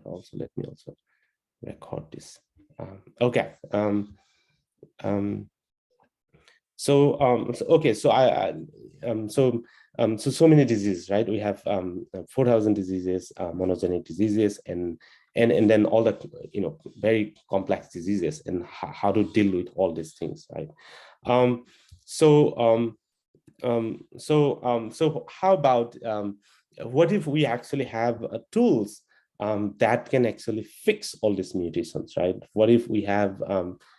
Also, let me also record this. Okay. Okay. So many diseases, right? We have 4,000 diseases, monogenic diseases, and then all the very complex diseases, and how to deal with all these things, right? So how about what if we actually have tools that can actually fix all these mutations, right? What if we have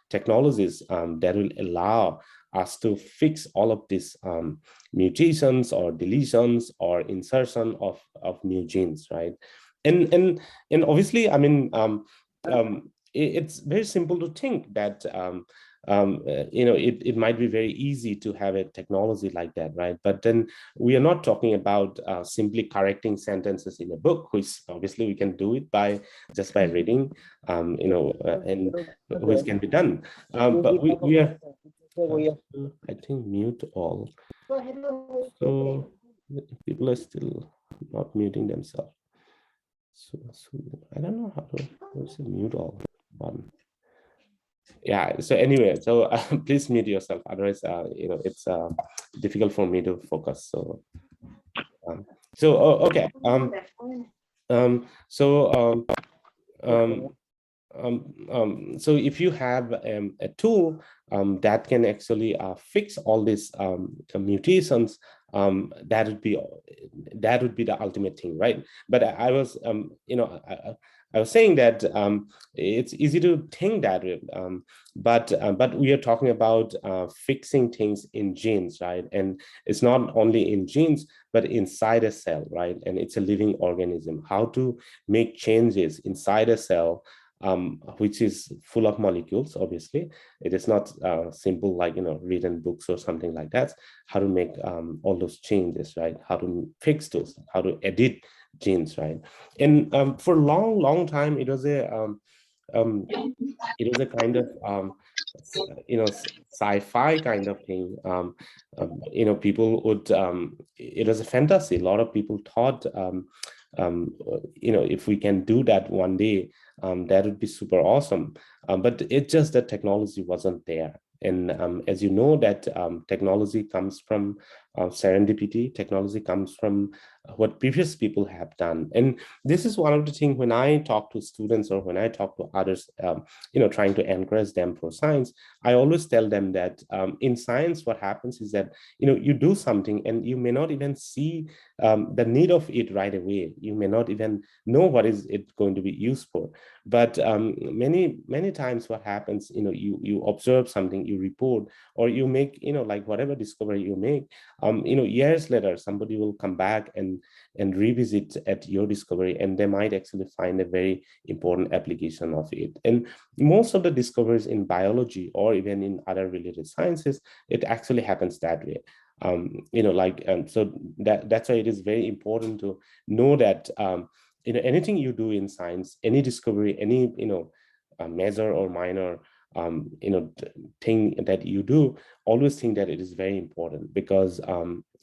technologies that will allow us to fix all of these mutations or deletions or insertion of new genes, right? And obviously, I mean, it's very simple to think that it might be very easy to have a technology like that, right? But then we are not talking about simply correcting sentences in a book, which obviously we can do it by just by reading, and which can be done. But we are, I think, mute all. So people are still not muting themselves. So I don't know how to, what's the mute all button. Yeah, so anyway, so please mute yourself, otherwise it's difficult for me to focus. So okay. So if you have a tool that can actually fix all these mutations, that would be the ultimate thing, right? But I was I was saying that it's easy to think that way, but we are talking about fixing things in genes, right? And it's not only in genes, but inside a cell, right? And it's a living organism. How to make changes inside a cell, which is full of molecules. Obviously, it is not simple like written books or something like that. How to make all those changes, right? How to fix those, how to edit genes, right? And for a long time, it was a kind of sci-fi kind of thing. People would it was a fantasy. A lot of people thought if we can do that one day, that would be super awesome. But it's just that technology wasn't there. And as you know, that technology comes from serendipity. Technology comes from what previous people have done. And this is one of the things when I talk to students or when I talk to others, trying to encourage them for science, I always tell them that in science, what happens is that, you do something and you may not even see the need of it right away. You may not even know what is it going to be used for. But many times what happens, you observe something, you report, or you make, like whatever discovery you make, years later, somebody will come back and revisit at your discovery, and they might actually find a very important application of it. And most of the discoveries in biology or even in other related sciences, it actually happens that way. So that's why it is very important to know that anything you do in science, any discovery, any major or minor thing that you do, always think that it is very important, because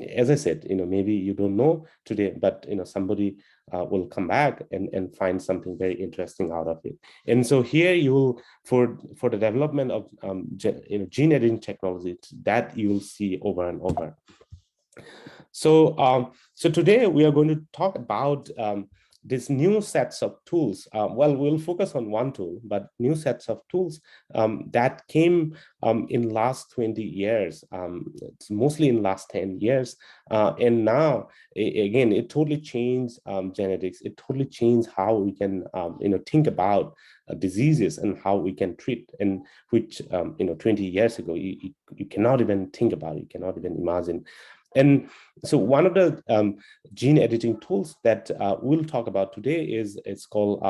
as I said, maybe you don't know today, but somebody will come back and find something very interesting out of it. And so here you will, for the development of gene editing technology, that you will see over and over. So today we are going to talk about these new sets of tools. Well, we'll focus on one tool, but new sets of tools that came in last 20 years. It's mostly in last 10 years. And now, again, it totally changed genetics. It totally changed how we can, think about diseases and how we can treat, and which, 20 years ago, you cannot even think about, you cannot even imagine. And so one of the gene editing tools that we'll talk about today it's called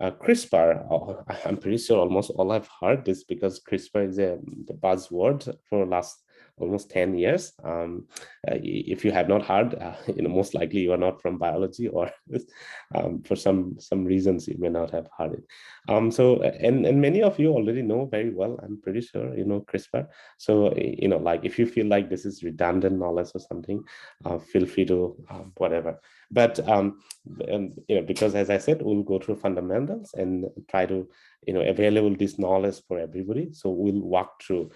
CRISPR. I'm pretty sure almost all have heard this, because CRISPR is the buzzword for last almost 10 years. If you have not heard, most likely you are not from biology, or for some reasons you may not have heard it. And many of you already know very well, I'm pretty sure, CRISPR. So, like if you feel like this is redundant knowledge or something, feel free to whatever. But because as I said, we'll go through fundamentals and try to available this knowledge for everybody. So we'll walk through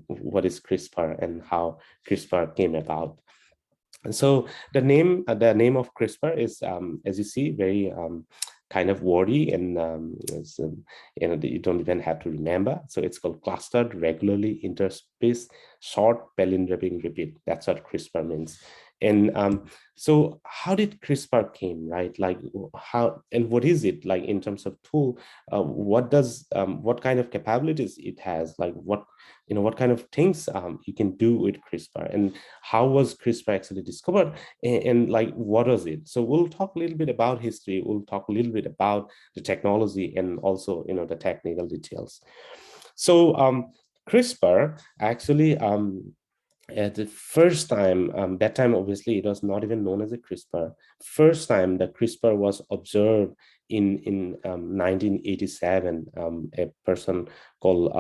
what is CRISPR and how CRISPR came about. And so the name of CRISPR is, as you see, very kind of wordy, and you don't even have to remember. So it's called clustered regularly interspaced short palindromic repeat. That's what CRISPR means. And so how did CRISPR came, right? Like how, and what is it like in terms of tool? What kind of capabilities it has? Like what kind of things you can do with CRISPR, and how was CRISPR actually discovered, and like what was it? So we'll talk a little bit about history. We'll talk a little bit about the technology, and also the technical details. So CRISPR actually at the first time, that time obviously it was not even known as a CRISPR. First time that CRISPR was observed in 1987, a person called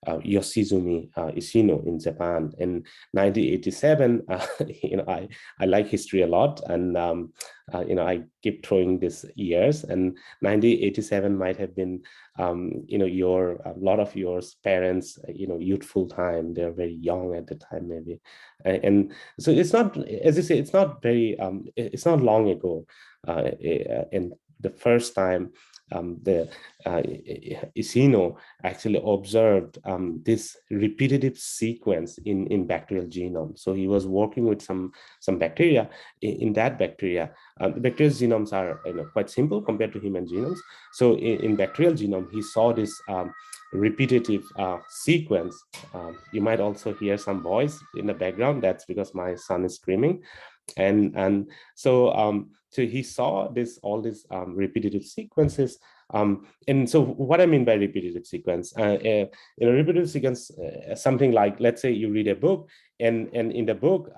Yoshizumi Ishino in Japan. In 1987, I like history a lot, and I keep throwing these years. And 1987 might have been a lot of your parents youthful time. They're very young at the time, maybe, and so it's not, as you say, it's not very it's not long ago, and the first time the Ishino actually observed this repetitive sequence in bacterial genome. So he was working with some bacteria. In that bacteria, bacterial genomes are quite simple compared to human genomes. So in bacterial genome, he saw this repetitive sequence. You might also hear some voice in the background. That's because my son is screaming. And so so he saw all these repetitive sequences. And so what I mean by repetitive sequence, repetitive sequence, something like, let's say you read a book, and in the book,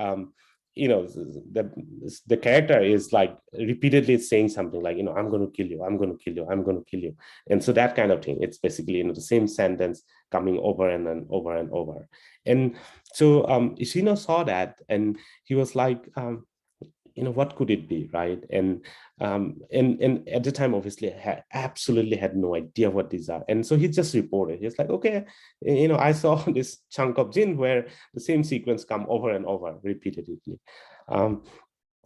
the character is like repeatedly saying something like, I'm going to kill you, I'm going to kill you, I'm going to kill you. And so that kind of thing, it's basically the same sentence coming over and then over and over. And so Ishino saw that, and he was like, what could it be, right? And at the time, obviously, absolutely had no idea what these are. And so he just reported. He's like, okay, I saw this chunk of gene where the same sequence come over and over repeatedly.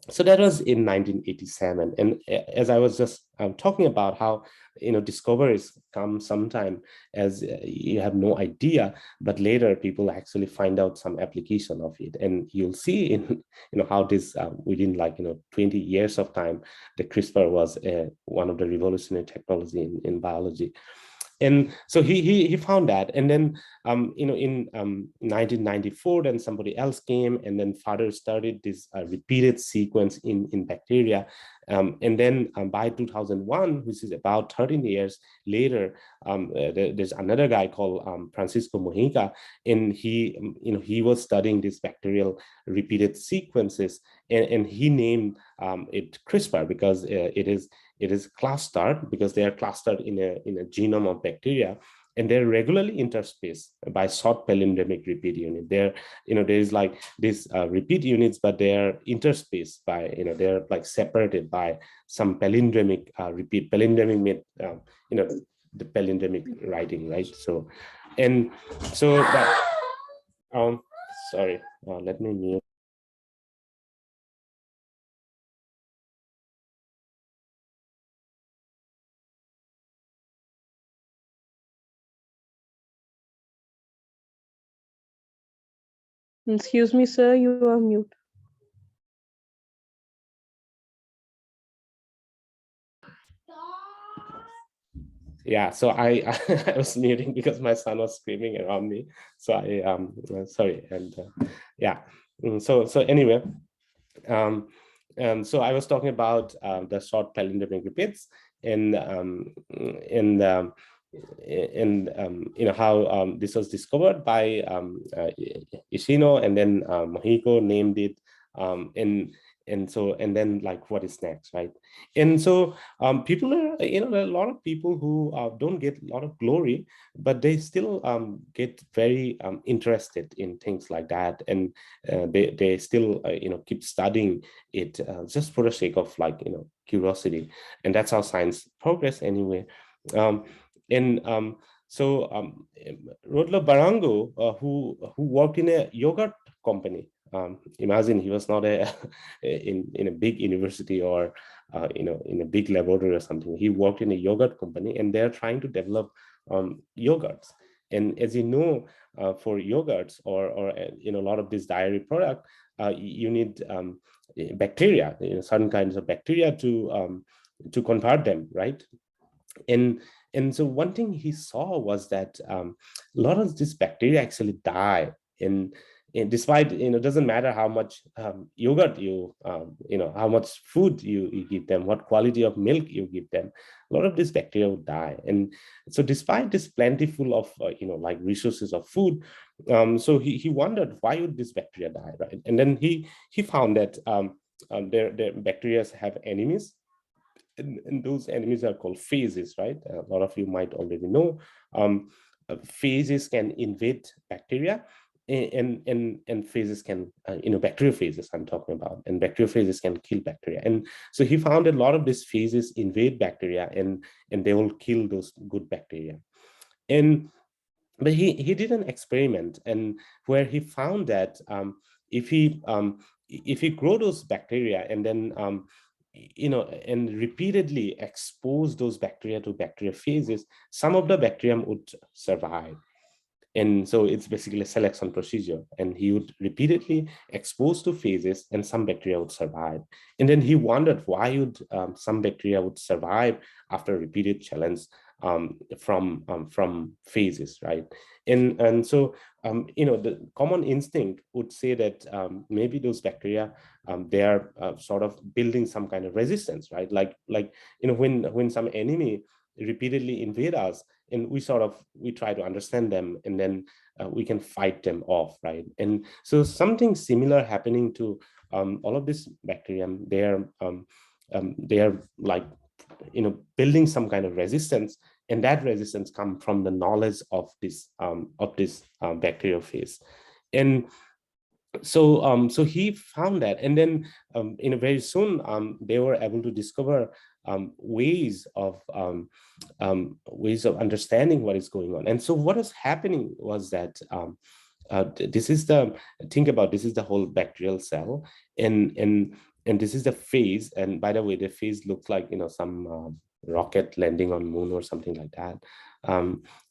So that was in 1987. And as I was just talking about how, discoveries come sometime as you have no idea, but later people actually find out some application of it. And you'll see in, how this within 20 years of time, the CRISPR was one of the revolutionary technology in biology. And so he found that, and then in 1994, then somebody else came and then further started this repeated sequence in bacteria, and then by 2001, which is about 13 years later, there's another guy called Francisco Mojica, and he was studying these bacterial repeated sequences, and he named it CRISPR because it is clustered, because they are clustered in a genome of bacteria, and they're regularly interspaced by short palindromic repeat unit. There is like these repeat units, but they are interspaced by, they're like separated by some palindromic repeat. Palindromic mean, the palindromic writing, right? So, and so that, sorry, let me mute. Excuse me, sir, you are mute. Yeah, so I I was muting because my son was screaming around me. So I sorry, and yeah. So anyway, so I was talking about the short palindromic repeats, and how this was discovered by Ishino, and then Mohiko named it, and and then like what is next, right? And so people are, there are a lot of people who don't get a lot of glory, but they still get very interested in things like that, and they still keep studying it just for the sake of like curiosity, and that's how science progress anyway. um, and so Rodler Barango, who worked in a yogurt company. Imagine he was not a in a big university or in a big laboratory or something. He worked in a yogurt company, and they're trying to develop yogurts. And as you know, for yogurts or a lot of this dairy product, you need bacteria, certain kinds of bacteria to convert them, right? And and so one thing he saw was that a lot of this bacteria actually die in despite it doesn't matter how much yogurt how much food you give them, what quality of milk you give them, a lot of this bacteria would die. And so despite this plentiful of like resources of food, so he wondered why would this bacteria die, right? And then he found that their bacteria have enemies, and those enemies are called phases, right? A lot of you might already know. Phases can invade bacteria, and phases can, bacteriophages I'm talking about, and bacteriophages can kill bacteria. And so he found a lot of these phases invade bacteria, and they will kill those good bacteria. And but he did an experiment, and where he found that if he grow those bacteria and then and repeatedly expose those bacteria to bacteriophages, some of the bacterium would survive. And so it's basically a selection procedure, and he would repeatedly expose to phases, and some bacteria would survive. And then he wondered why would some bacteria would survive after repeated challenge from phases, right? And so the common instinct would say that maybe those bacteria, they are sort of building some kind of resistance, right? Like when some enemy repeatedly invade us, and we try to understand them, and then we can fight them off, right? And so something similar happening to all of this bacterium. They are like building some kind of resistance, and that resistance comes from the knowledge of this bacteriophage. And so he found that, and then very soon they were able to discover ways of understanding what is going on. And so what is happening was that this is the whole bacterial cell, and this is the phase. And by the way, the phase looks like some rocket landing on moon or something like that.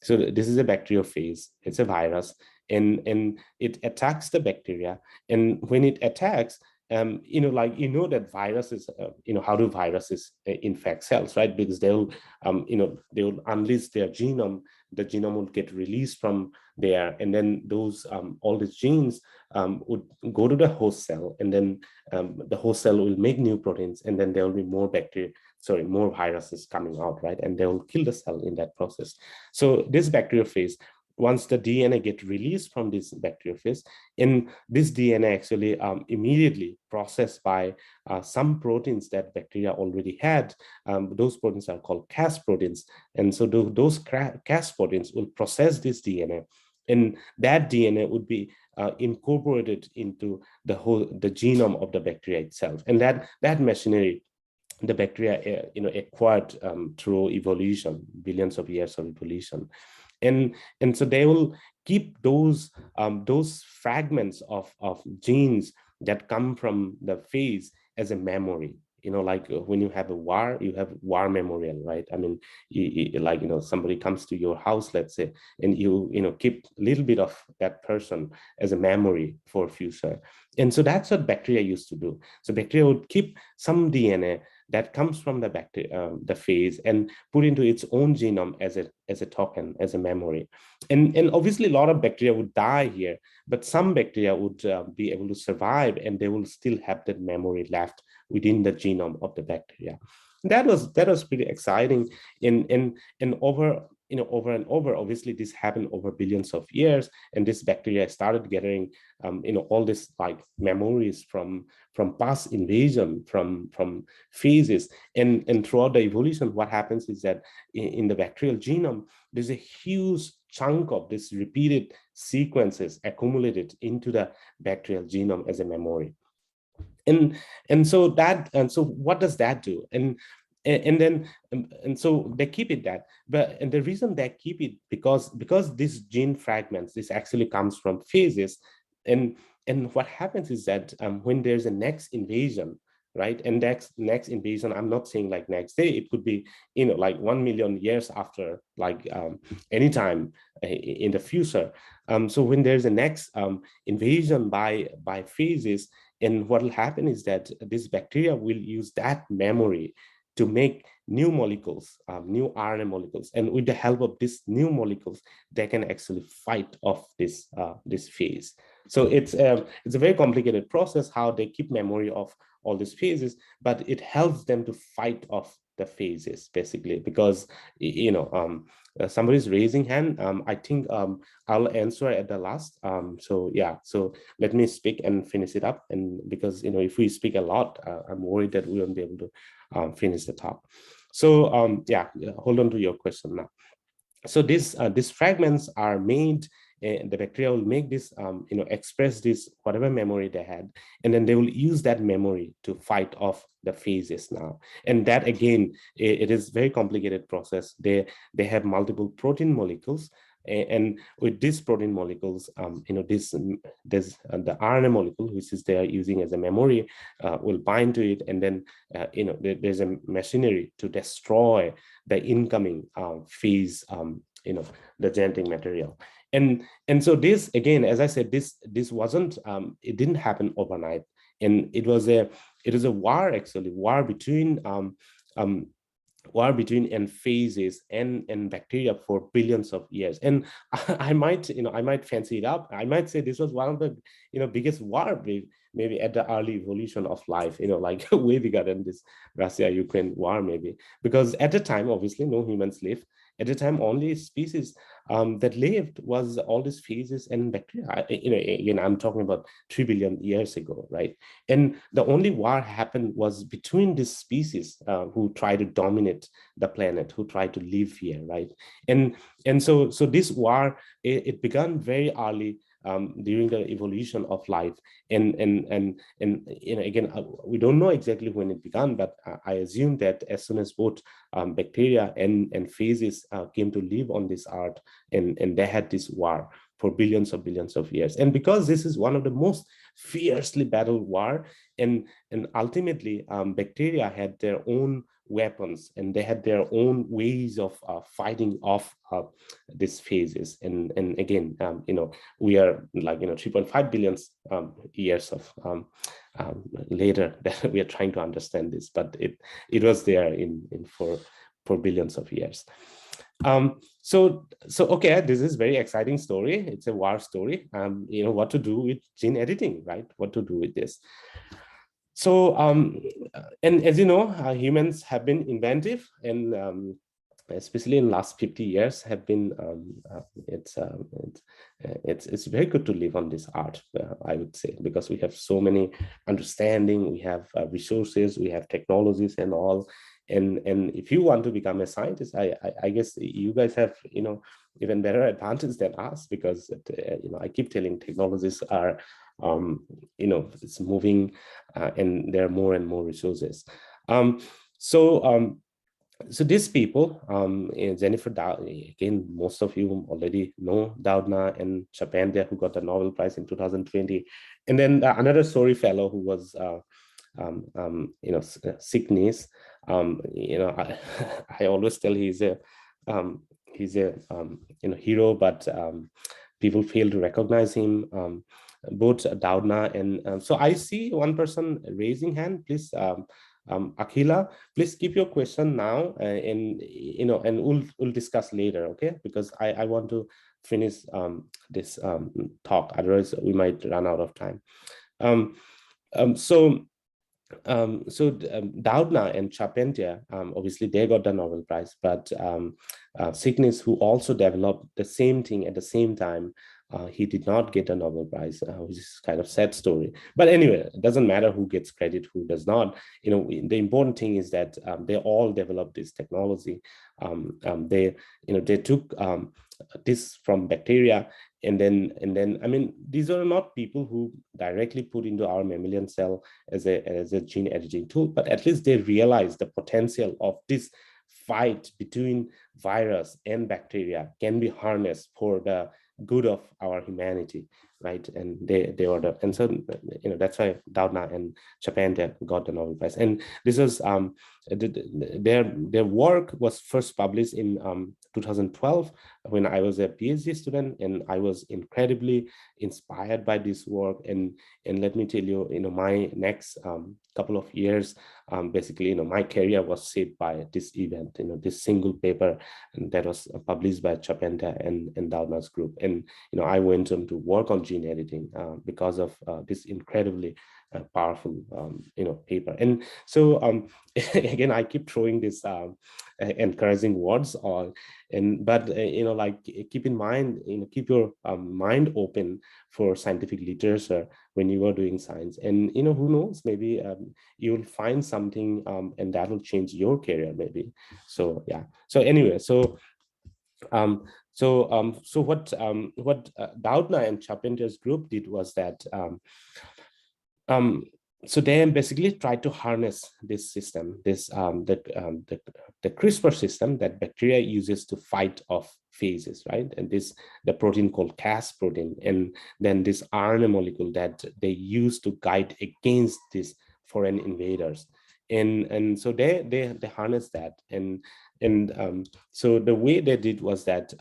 So this is a bacteriophage. It's a virus, and it attacks the bacteria. And when it attacks, that viruses, how do viruses infect cells, right? Because they'll unleash their genome. The genome will get released from there, and then those all these genes would go to the host cell, and then the host cell will make new proteins, and then there will be more viruses coming out, right? And they will kill the cell in that process. So this bacteriophage, once the DNA get released from this bacteriophage, and this DNA actually immediately processed by some proteins that bacteria already had. Those proteins are called Cas proteins. And so those Cas proteins will process this DNA, and that DNA would be incorporated into the genome of the bacteria itself. And that machinery, the bacteria acquired through evolution, billions of years of evolution. And so they will keep those fragments of genes that come from the phase as a memory. Like when you have a war, you have war memorial, right? I mean, somebody comes to your house, let's say, and you keep a little bit of that person as a memory for future. And so that's what bacteria used to do. So bacteria would keep some DNA that comes from the bacteria, the phase, and put into its own genome as a token, as a memory. And obviously a lot of bacteria would die here, but some bacteria would be able to survive, and they will still have that memory left within the genome of the bacteria. That was pretty exciting. And over over and over. Obviously, this happened over billions of years, and this bacteria started gathering, all this like memories from past invasion, from phases, and throughout the evolution, what happens is that in the bacterial genome, there's a huge chunk of this repeated sequences accumulated into the bacterial genome as a memory. And so what does that do? And then and so they keep it that, and the reason they keep it, because these gene fragments, this actually comes from phases, and what happens is that when there's a next invasion, right, and next invasion, I'm not saying like next day, it could be like 1 million years after, like anytime in the future. So when there's a next invasion by phases, and what will happen is that this bacteria will use that memory to make new molecules, new RNA molecules, and with the help of these new molecules, they can actually fight off this phase. So it's a very complicated process how they keep memory of all these phases, but it helps them to fight off the phases, basically, because somebody's raising hand. I think I'll answer at the last. So yeah, so let me speak and finish it up, and because if we speak a lot, I'm worried that we won't be able to finish the talk. So yeah, hold on to your question now. So these fragments are made, and the bacteria will make this, express this whatever memory they had, and then they will use that memory to fight off the phases now. And that again, it is very complicated process. They have multiple protein molecules, and with these protein molecules, there's the RNA molecule, which is they are using as a memory, will bind to it, and then there's a machinery to destroy the incoming phase, the genetic material. And so this, again, as I said, this wasn't, it didn't happen overnight, and it was a war, actually, war between and phases and bacteria for billions of years. And I might fancy it up. I might say this was one of the biggest war, maybe at the early evolution of life, like way bigger than this Russia-Ukraine war, maybe, because at the time, obviously, no humans lived. At the time, only species that lived was all these phases and bacteria. Again, I'm talking about 3 billion years ago, right? And the only war happened was between these species who try to dominate the planet, who try to live here, right? And so this war, it began very early, during the evolution of life, and again, we don't know exactly when it began, but I assume that as soon as both bacteria and phases came to live on this earth, and they had this war for billions of years. And because this is one of the most fiercely battled war, and ultimately bacteria had their own weapons, and they had their own ways of fighting off these phases. And again, we are like 3.5 billion years of later that we are trying to understand this, but it was there in for billions of years. So okay, this is very exciting story. It's a war story. What to do with gene editing, right? What to do with this? So and as you know, humans have been inventive, and especially in last 50 years have been it's very good to live on this earth, I would say, because we have so many understanding, we have resources, we have technologies and all. And if you want to become a scientist, I guess you guys have even better advantage than us, because I keep telling technologies are it's moving, and there are more and more resources. So these people, Jennifer Doudna, again, most of you already know Doudna and Chapandia, who got the Nobel Prize in 2020, and then another Sori fellow who was Sickness. I always tell he's a hero, but people fail to recognize him. Both Doudna and so I see one person raising hand. Please, Akhila, please keep your question now, and we'll discuss later, okay? Because I want to finish this talk. Otherwise, we might run out of time. So Doudna and Charpentier, obviously they got the Nobel Prize, but Cygnus, who also developed the same thing at the same time, he did not get a Nobel Prize, which is kind of sad story. But anyway, it doesn't matter who gets credit, who does not. The important thing is that they all developed this technology. They took this from bacteria, and then I mean, these are not people who directly put into our mammalian cell as a gene editing tool, but at least they realize the potential of this fight between virus and bacteria can be harnessed for the good of our humanity, right? And they were and so that's why Doudna and Charpentier got the Nobel Prize. And this was their work was first published in 2012 when I was a PhD student, and I was incredibly inspired by this work. And let me tell you, my next couple of years, basically, my career was shaped by this event, this single paper that was published by Charpentier and Doudna's group. And I went on to work on gene editing because of this incredibly powerful paper. And so again, I keep throwing this encouraging words on, but like, keep in mind, keep your mind open for scientific literature when you are doing science. And who knows, maybe you'll find something and that will change your career maybe. So yeah, so anyway, so what Doudna and Charpentier's group did was that so they basically tried to harness this system, the CRISPR system that bacteria uses to fight off phases, right? And the protein called Cas protein, and then this RNA molecule that they use to guide against these foreign invaders. And so they harnessed that, and so the way they did was that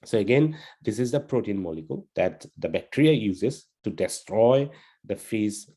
so again, this is the protein molecule that the bacteria uses to destroy the phase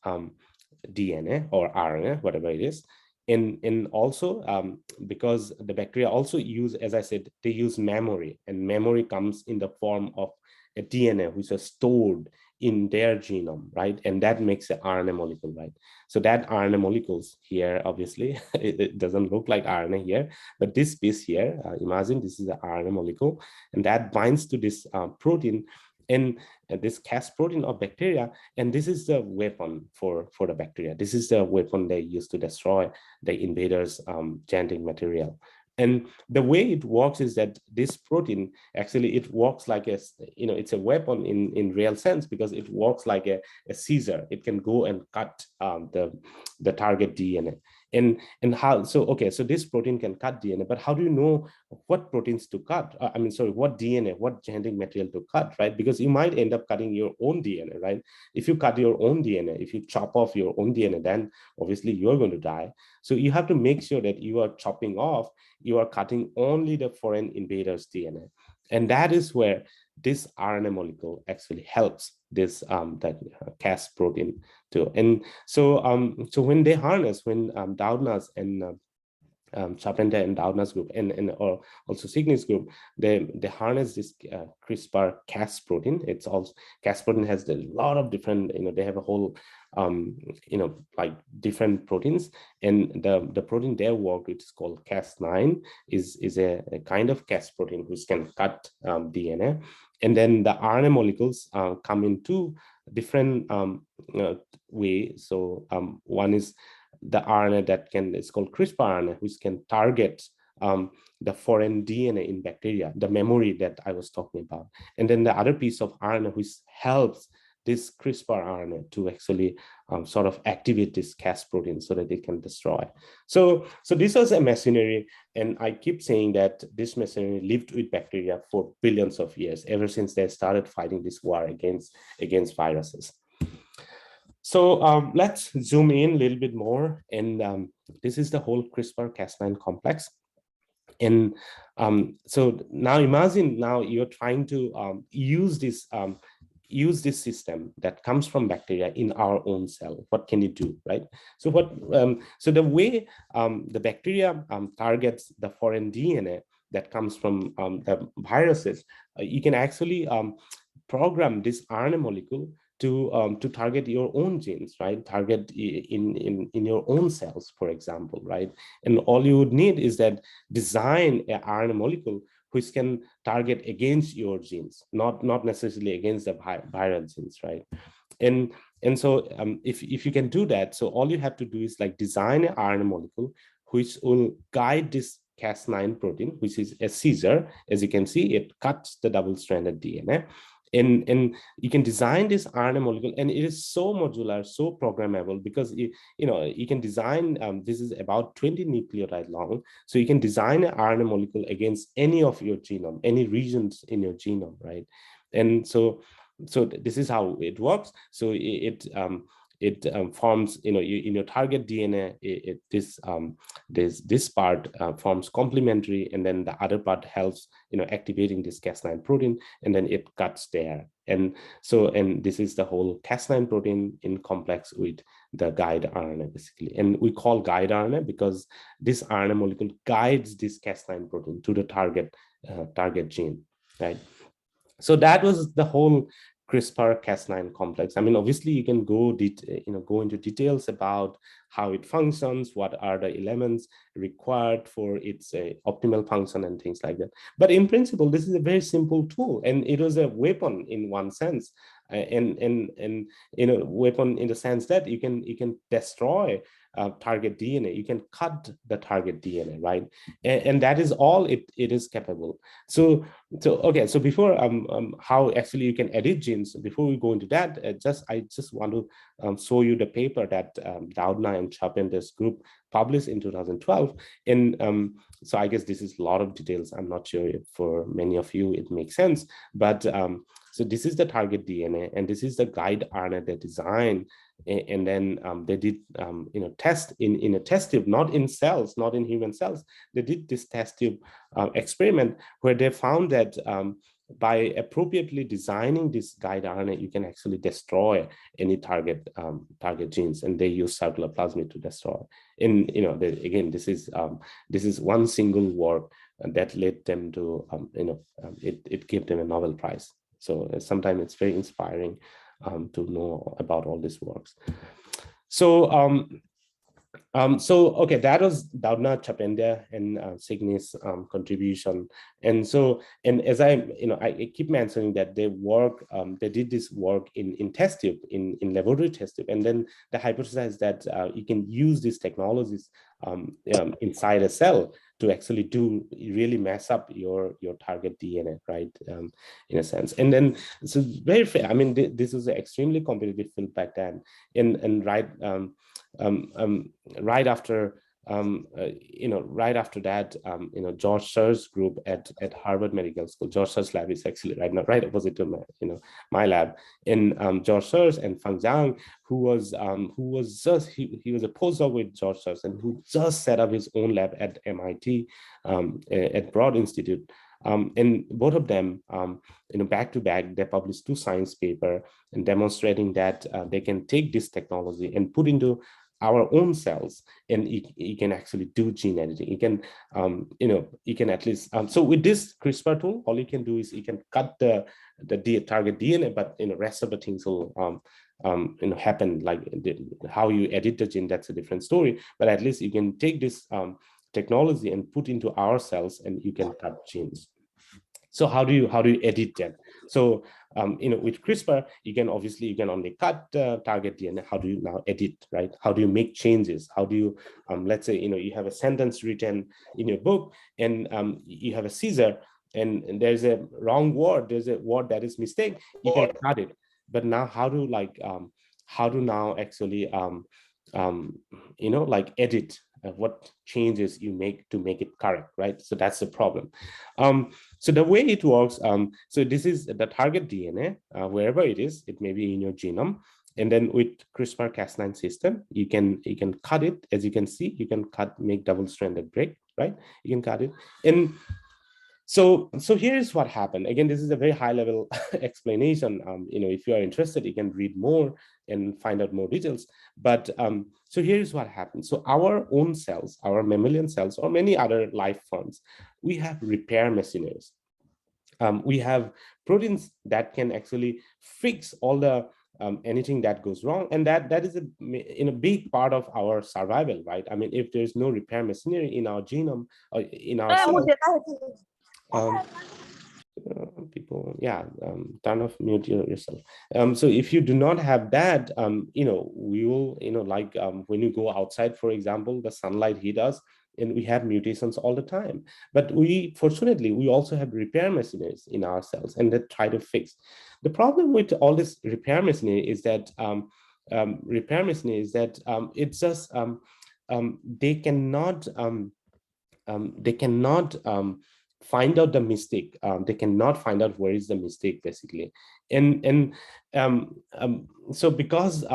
DNA or RNA, whatever it is. And also because the bacteria also use, as I said, they use memory, and memory comes in the form of a DNA which is stored in their genome, right? And that makes an RNA molecule, right? So that RNA molecules here, obviously, it doesn't look like RNA here, but this piece here, imagine this is the RNA molecule, and that binds to this protein, and this Cas protein of bacteria, and this is the weapon for the bacteria. This is the weapon they use to destroy the invaders' genetic material. And the way it works is that this protein, actually, it works like it's a weapon in real sense, because it works like a scissor. It can go and cut the target DNA. And how, so this protein can cut DNA, but how do you know what proteins to cut? What DNA, what genetic material to cut, right? Because you might end up cutting your own DNA, right? If you cut your own DNA, if you chop off your own DNA, then obviously you're going to die. So you have to make sure that you are chopping off, you are cutting only the foreign invaders' DNA. And that is where this RNA molecule actually helps this Cas protein too. And so when they harness, when Doudna's and Charpentier and Doudna's group or also Cygnus group, they harness this CRISPR Cas protein. It's also, Cas protein has a lot of different, they have a whole like different proteins, and the protein they work with is called Cas9, is a kind of Cas protein which can cut DNA. And then the RNA molecules come in two different ways. So one is the RNA that is called CRISPR RNA, which can target the foreign DNA in bacteria, the memory that I was talking about. And then the other piece of RNA which helps this CRISPR RNA to actually sort of activate this Cas protein so that it can destroy. So this was a machinery, and I keep saying that this machinery lived with bacteria for billions of years, ever since they started fighting this war against viruses. So let's zoom in a little bit more, and this is the whole CRISPR-Cas9 complex. And so now imagine, now you're trying to use this system that comes from bacteria in our own cell. What can you do, right? So so the way the bacteria targets the foreign DNA that comes from the viruses, you can actually program this RNA molecule to target your own genes, right? Target in your own cells, for example, right? And all you would need is that design a RNA molecule which can target against your genes, not necessarily against the viral genes, right? And so if you can do that, so all you have to do is like design an RNA molecule which will guide this Cas9 protein, which is a scissor. As you can see, it cuts the double-stranded DNA. And you can design this RNA molecule, and it is so modular, so programmable, because you can design, this is about 20 nucleotide long, so you can design an RNA molecule against any of your genome, any regions in your genome, right? And so this is how it works. So it forms, in your target DNA, this part forms complementary, and then the other part helps, activating this Cas9 protein, and then it cuts there. And this is the whole Cas9 protein in complex with the guide RNA, basically. And we call guide RNA because this RNA molecule guides this Cas9 protein to the target gene, right? So that was the whole CRISPR-Cas9 complex. I mean, obviously, you can go into details about how it functions, what are the elements required for its optimal function, and things like that. But in principle, this is a very simple tool, and it was a weapon in one sense, and weapon in the sense that you can destroy target DNA, you can cut the target DNA, right? And that is all it is capable. So okay, so before how actually you can edit genes, before we go into that, I just want to show you the paper that Doudna and Chapender's group published in 2012. And so I guess this is a lot of details. I'm not sure if for many of you it makes sense, but so this is the target DNA, and this is the guide RNA they designed. And then they did test in a test tube, not in cells, not in human cells. They did this test tube experiment where they found that by appropriately designing this guide RNA, you can actually destroy any target genes, and they use circular plasmid to destroy. And again, this is one single work that led them to it gave them a Nobel Prize. So sometimes it's very inspiring to know about all these works. So okay, that was Doudna, Chapender, and Signy's contribution. And as I keep mentioning that they did this work in test tube, in laboratory test tube, and then the hypothesis that you can use these technologies inside a cell to actually really mess up your target DNA, right? In a sense. And then so very fair. I mean, this was an extremely competitive field back then, and right after that, George Ser's group at Harvard Medical School. George Ser's lab is actually right opposite to my lab. And George Ser's and Fang Zhang, who was he was a postdoc with George Ser's, and who just set up his own lab at MIT at Broad Institute. And both of them, back to back, they published 2 science papers and demonstrating that they can take this technology and put into our own cells, and you can actually do gene editing. You can, you can at least. So with this CRISPR tool, all you can do is you can cut the target DNA, but rest of the things will happen. Like how you edit the gene, that's a different story. But at least you can take this technology and put into our cells, and you can cut genes. So how do you edit them? So with CRISPR, you can only cut the target DNA. How do you now edit, right? How do you make changes? How do you let's say you have a sentence written in your book, and you have a scissor, and there's a wrong word, there's a word that is mistake, you can cut it. But now how to now actually edit what changes you make to make it correct, right? So that's the problem. So the way it works, so this is the target DNA, wherever it is, it may be in your genome. And then with CRISPR-Cas9 system, you can cut it. As you can see, you can make double-stranded break, right? You can cut it. And so here's what happened. Again, this is a very high-level explanation. If you are interested, you can read more and find out more details. But so here's what happened. So our own cells, our mammalian cells, or many other life forms, we have repair machineries. We have proteins that can actually fix all the anything that goes wrong, and that is a big part of our survival, right? I mean, if there's no repair machinery in our genome or in our cell, people, yeah, turn off, mute yourself. So if you do not have that, we will, like when you go outside, for example, the sunlight hit us, and we have mutations all the time. But fortunately, we also have repair machineries in our cells, and that try to fix. The problem with all this repair machinery is that it's just they cannot find out the mistake. They cannot find out where is the mistake, basically. And so because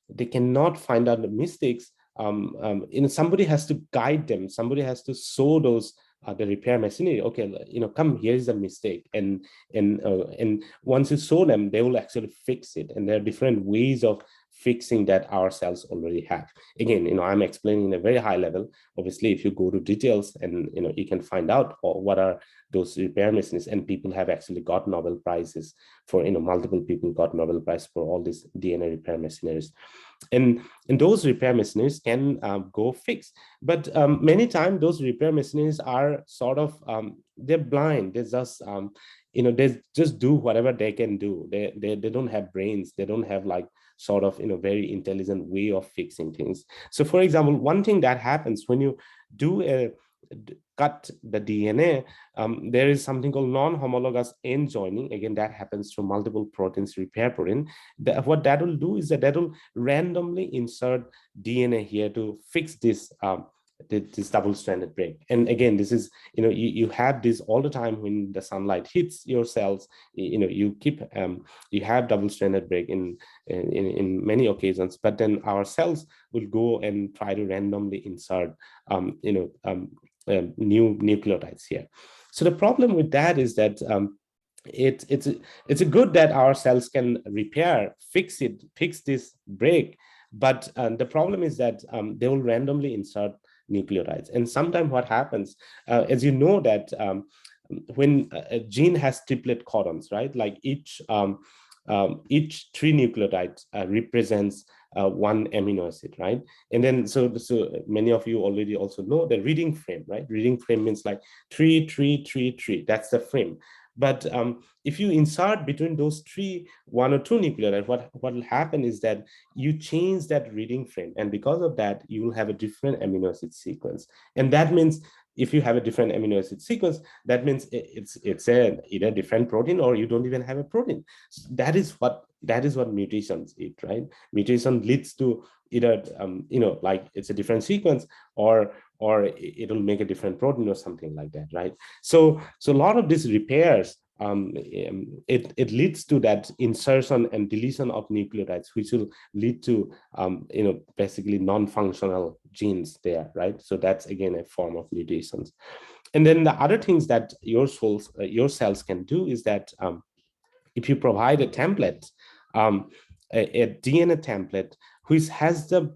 they cannot find out the mistakes, somebody has to guide them. Somebody has to show those the repair machinery. Okay, come, here is a mistake, and once you show them, they will actually fix it. And there are different ways of fixing that our cells already have. Again, I'm explaining in a very high level. Obviously, if you go to details, and you can find out what are those repair machines, and people have actually got Nobel Prizes for, multiple people got Nobel Prize for all these DNA repair machineries. And those repair machineries can go fix. But many times those repair machineries are sort of, they're blind. They just, they just do whatever they can do. They don't have brains. They don't have like sort of, very intelligent way of fixing things. So for example, one thing that happens when you do cut the DNA, there is something called non-homologous end joining. Again, that happens to multiple proteins, repair protein. What that will do is that will randomly insert DNA here to fix this double-stranded break. And again, this is, you have this all the time when the sunlight hits your cells. You keep you have double-stranded break in many occasions, but then our cells will go and try to randomly insert new nucleotides here. So the problem with that is that it's a good that our cells can fix this break, but the problem is that they will randomly insert nucleotides. And sometimes what happens, as you know, that when a gene has triplet codons, right? Like each 3 nucleotides represents one amino acid, right? And then so many of you already also know the reading frame, right? Reading frame means like 3, 3, 3, 3. That's the frame. But if you insert between those 3, 1 or 2 nucleotides, what will happen is that you change that reading frame, and because of that, you will have a different amino acid sequence. And that means if you have a different amino acid sequence, that means it's either a different protein, or you don't even have a protein. So that is what mutations is, right? Mutation leads to either like it's a different sequence, or it'll make a different protein or something like that, right? So a lot of these repairs, it leads to that insertion and deletion of nucleotides, which will lead to basically non-functional genes there, right? So that's again a form of mutations. And then the other things that your cells can do is that if you provide a template, a DNA template which has the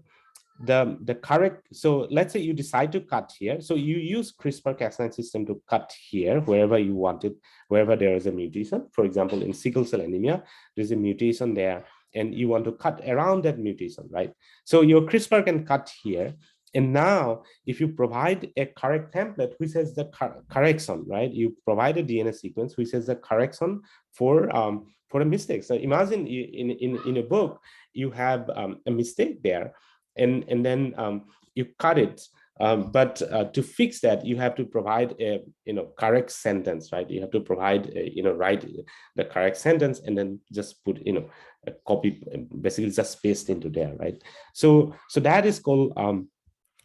correct, so let's say you decide to cut here, so you use CRISPR-Cas9 system to cut here wherever you want it, wherever there is a mutation. For example, in sickle cell anemia, there's a mutation there, and you want to cut around that mutation, right? So your CRISPR can cut here. And now, if you provide a correct template which has the correction, right? You provide a DNA sequence which has the correction for a mistake. So imagine in a book you have a mistake there, and then you cut it. But to fix that, you have to provide a correct sentence, right? You have to provide write the correct sentence, and then just put a copy, basically just paste into there, right? So that is called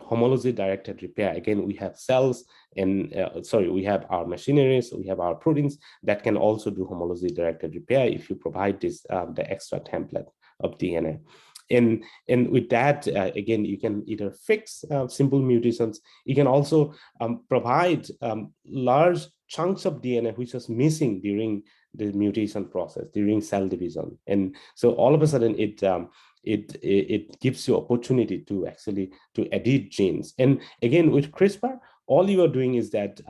homology directed repair. Again, we have cells, and we have our machineries, we have our proteins that can also do homology directed repair if you provide this the extra template of DNA. And with that, again, you can either fix simple mutations. You can also provide large chunks of DNA which was missing during the mutation process, during cell division. And so all of a sudden it gives you opportunity to actually to edit genes. And again, with CRISPR, all you are doing is that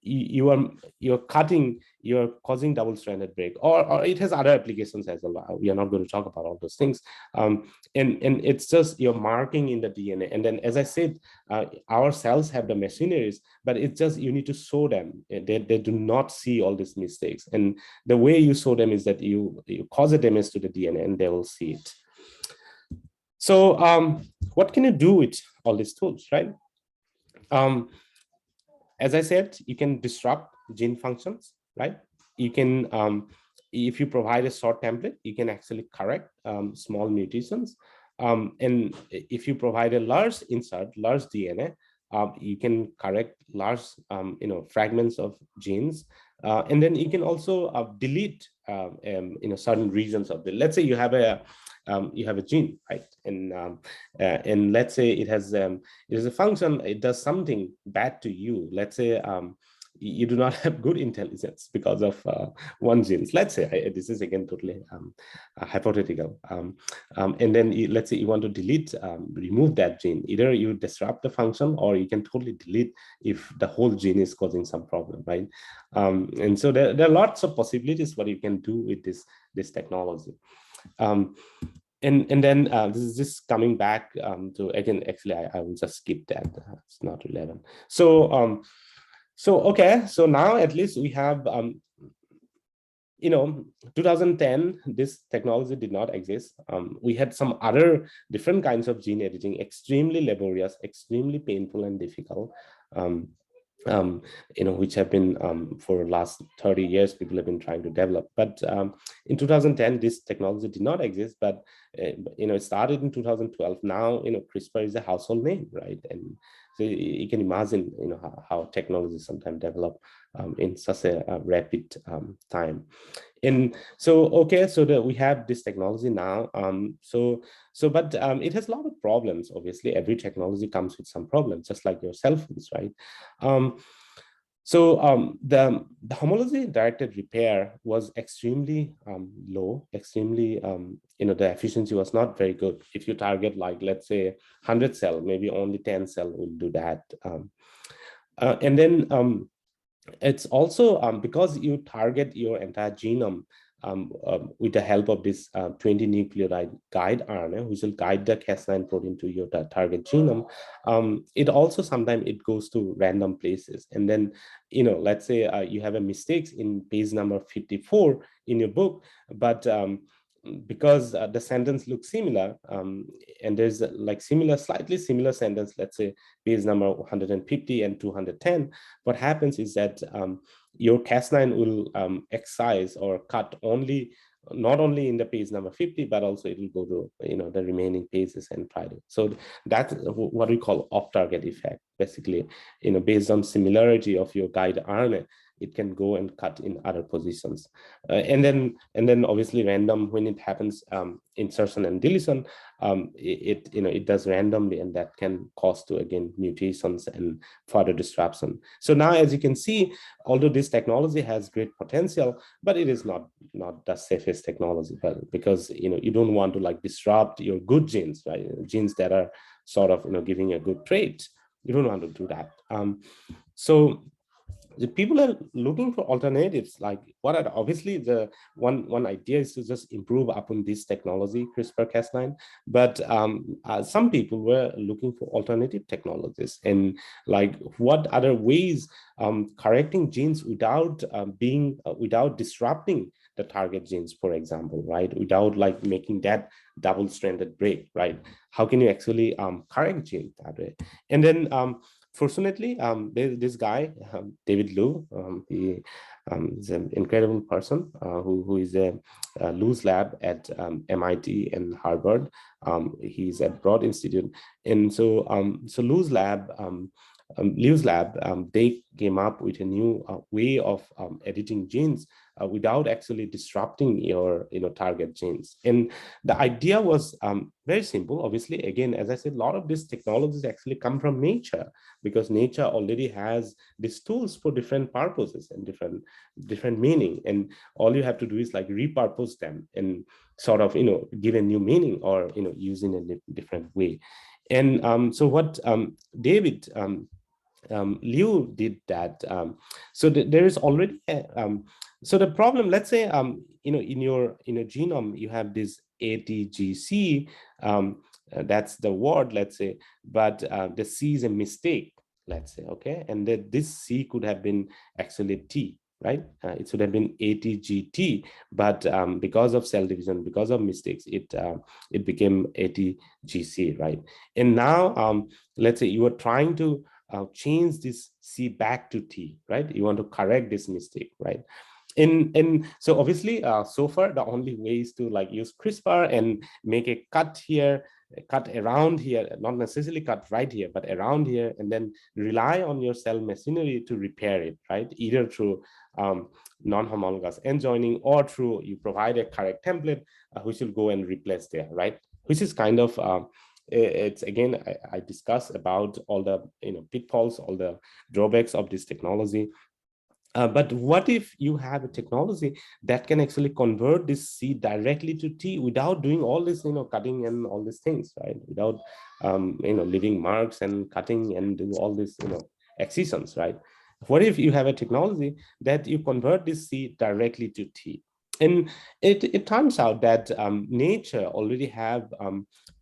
you're cutting, you're causing double-stranded break, or it has other applications as well. We are not going to talk about all those things. And it's just you're marking in the DNA. And then, as I said, our cells have the machineries, but it's just you need to show them. They do not see all these mistakes. And the way you show them is that you cause a damage to the DNA and they will see it. So what can you do with all these tools, right? As I said, you can disrupt gene functions, right? You can, if you provide a short template, you can actually correct small mutations. And if you provide a large insert, large DNA, you can correct large, fragments of genes. And then you can also delete, certain regions of the. Let's say you have a gene, right? And let's say it has a function. It does something bad to you. Let's say you do not have good intelligence because of one gene. Let's say this is again totally hypothetical. And then let's say you want to delete, remove that gene. Either you disrupt the function, or you can totally delete if the whole gene is causing some problem, right? And so there are lots of possibilities what you can do with this technology. And then this is just coming back to, again, actually I will just skip that. It's not relevant. So okay, so now at least we have 2010, this technology did not exist. We had some other different kinds of gene editing, extremely laborious, extremely painful and difficult. Which have been for the last 30 years, people have been trying to develop. But in 2010, this technology did not exist, but it started in 2012. Now, CRISPR is a household name, right? And so you can imagine, how technology sometimes develop in such a rapid time. And so, okay, so that we have this technology now. But it has a lot of problems. Obviously, every technology comes with some problems, just like your cell phones, right? The homology directed repair was extremely low, extremely, the efficiency was not very good. If you target, like, let's say 100 cell, maybe only 10 cell will do that. And then it's also because you target your entire genome with the help of this 20 nucleotide guide RNA, which will guide the Cas9 protein to your target genome. It also sometimes it goes to random places. And then, let's say you have a mistakes in page number 54 in your book, but because the sentence looks similar, and there's like slightly similar sentence, let's say page number 150 and 210, what happens is that your Cas9 will excise or cut not only in the page number 50, but also it will go to the remaining pages and try to. So that's what we call off-target effect. Basically, based on similarity of your guide RNA, it can go and cut in other positions. And then obviously random, when it happens, insertion and deletion, it does randomly, and that can cause to, again, mutations and further disruption. So now, as you can see, although this technology has great potential, but it is not the safest technology, because you don't want to like disrupt your good genes, right? Genes that are sort of giving a good trait. You don't want to do that. So the people are looking for alternatives. Like, what are obviously the one idea is to just improve upon this technology, CRISPR-Cas9. But some people were looking for alternative technologies, and like what other ways correcting genes without without disrupting the target genes, for example, right? Without like making that double-stranded break, right? How can you actually correct genes that way? And then fortunately, this guy, David Liu, he is an incredible person who is a Liu's lab at MIT and Harvard. He's at Broad Institute. And so Liu's lab, they came up with a new way of editing genes without actually disrupting your target genes. And the idea was very simple. Obviously, again, as I said, a lot of these technologies actually come from nature, because nature already has these tools for different purposes and different meaning. And all you have to do is like repurpose them and sort of give a new meaning, or use in a different way. And so what David Liu did that. So there is already so the problem. Let's say in your genome you have this ATGC. That's the word. Let's say, but the C is a mistake. Let's say, okay, and that this C could have been actually T. Right, it should have been ATGT, but because of cell division, because of mistakes, it became ATGC, right? And now, let's say you are trying to change this C back to T, right? You want to correct this mistake, right? In so obviously so far the only way is to like use CRISPR and make a cut here, a cut around here, not necessarily cut right here, but around here, and then rely on your cell machinery to repair it, right? Either through non-homologous end joining or through you provide a correct template which will go and replace there, right? Which is kind of it's again I discuss about all the pitfalls, all the drawbacks of this technology. But what if you have a technology that can actually convert this C directly to T without doing all this, cutting and all these things, right? Without, leaving marks and cutting and do all this, excisions, right? What if you have a technology that you convert this C directly to T? And it turns out that nature already have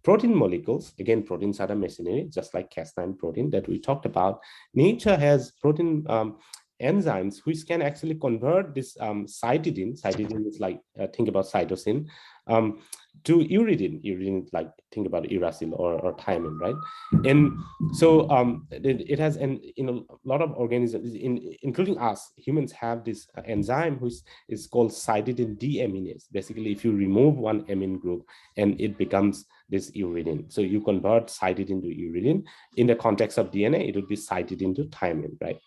protein molecules. Again, proteins are the machinery, just like Cas9 protein that we talked about. Nature has protein enzymes which can actually convert this cytidine. Cytidine is like think about cytosine to uridine. Uridine, like think about uracil or thiamine, right? And so it has an a lot of organisms, including us humans, have this enzyme which is called cytidine deaminase. Basically, if you remove one amine group and it becomes this uridine, so you convert cytidine to uridine. In the context of DNA, it would be cytidine to thiamine, right?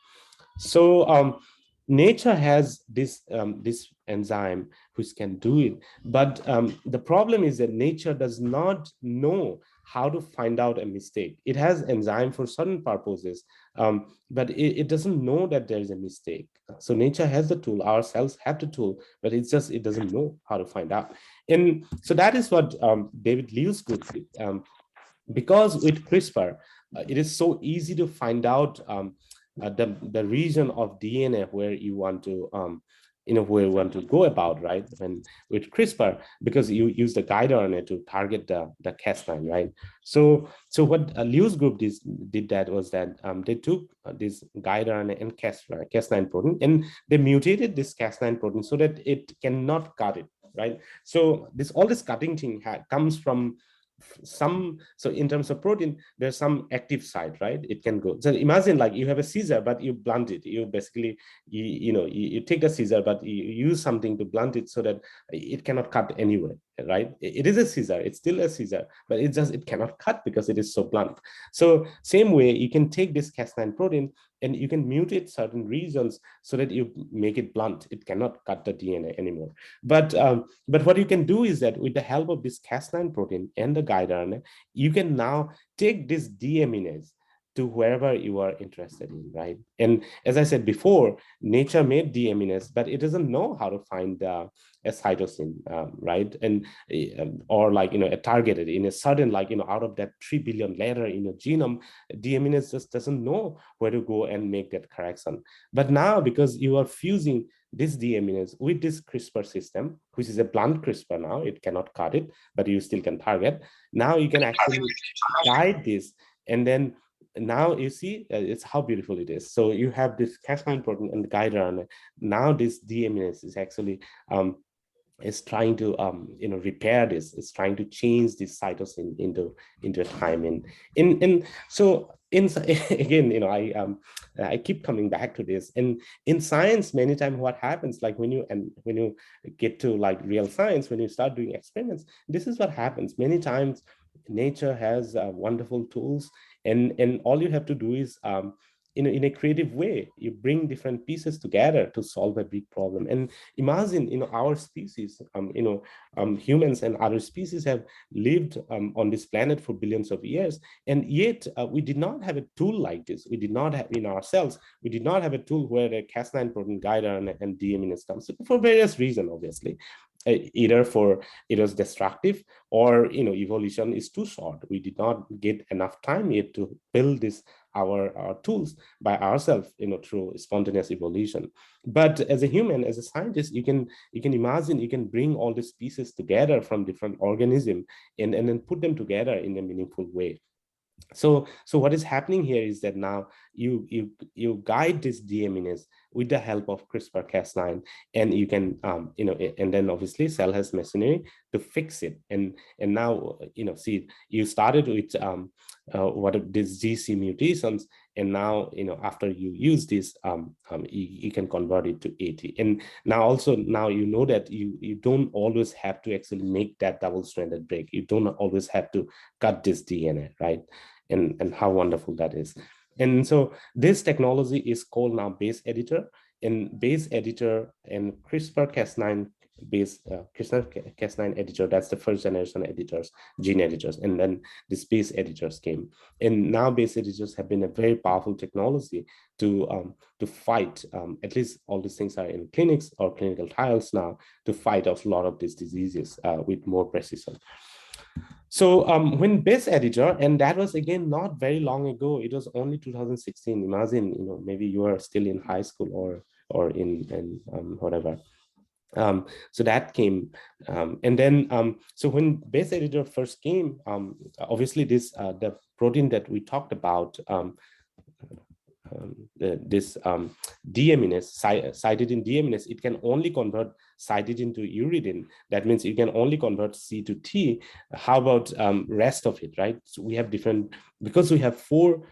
So nature has this enzyme which can do it, but the problem is that nature does not know how to find out a mistake. It has enzyme for certain purposes, but it doesn't know that there is a mistake. So nature has the tool, our cells have the tool, but it doesn't know how to find out. And so that is what David Liu's group did. Because with CRISPR, it is so easy to find out the region of DNA where you want to where you want to go about, right? And with CRISPR, because you use the guide RNA to target the Cas9, right? So what Liu's group did that was that they took this guide RNA and Cas9 protein, and they mutated this Cas9 protein so that it cannot cut it, right? So all this cutting thing comes from some. So in terms of protein, there's some active site, right? It can go. So imagine like you have a scissor, but you blunt it. You basically you take the scissor, but you use something to blunt it so that it cannot cut anywhere, right? It is a scissor, it's still a scissor, but it cannot cut because it is so blunt. So same way, you can take this Cas9 protein and you can mutate certain regions so that you make it blunt. It cannot cut the DNA anymore. But what you can do is that with the help of this Cas9 protein and the guide RNA, you can now take this deaminase to wherever you are interested in, right? And as I said before, nature made deaminase, but it doesn't know how to find a cytosine, right? And or like a targeted in a sudden, like out of that 3 billion letter in your genome, deaminase just doesn't know where to go and make that correction. But now, because you are fusing this deaminase with this CRISPR system, which is a blunt CRISPR now, it cannot cut it, but you still can target. Now you can actually guide this, and then now you see it's how beautiful it is. So you have this Cas9 protein and the guide RNA. Now this deaminase is actually is trying to repair this. It's trying to change this cytosine into a thymine. In so in again, I keep coming back to this. And in science, many times what happens, like when you get to like real science, when you start doing experiments, this is what happens. Many times nature has wonderful tools, and all you have to do is in a creative way, you bring different pieces together to solve a big problem. And imagine, our species, humans and other species have lived on this planet for billions of years, and yet we did not have a tool like this. We did not have in ourselves. We did not have a tool where the Cas9 protein guide and deaminase comes for various reasons, obviously. Either for it was destructive, or evolution is too short. We did not get enough time yet to build this our tools by ourselves, through spontaneous evolution. But as a human, as a scientist, you can imagine, you can bring all these pieces together from different organisms and then put them together in a meaningful way. So what is happening here is that now you guide this DMNase with the help of CRISPR-Cas9, and you can and then obviously cell has machinery to fix it. And now see, you started with what these GC mutations, and now after you use this, you can convert it to AT. And now that you don't always have to actually make that double-stranded break. You don't always have to cut this DNA, right? And how wonderful that is. And so this technology is called now base editor, and base editor and CRISPR-Cas9 CRISPR-Cas9 editor, that's the first generation editors, gene editors, and then these base editors came. And now base editors have been a very powerful technology to fight, at least all these things are in clinics or clinical trials now, to fight off a lot of these diseases with more precision. So when base editor, and that was again not very long ago, it was only 2016. Imagine, maybe you are still in high school or in whatever. So that came, and then so when base editor first came, obviously this the protein that we talked about, this deaminase, cytidine deaminase, it can only convert cytidine to uridine. That means you can only convert C to T. How about rest of it, right? So we have different, because we have 4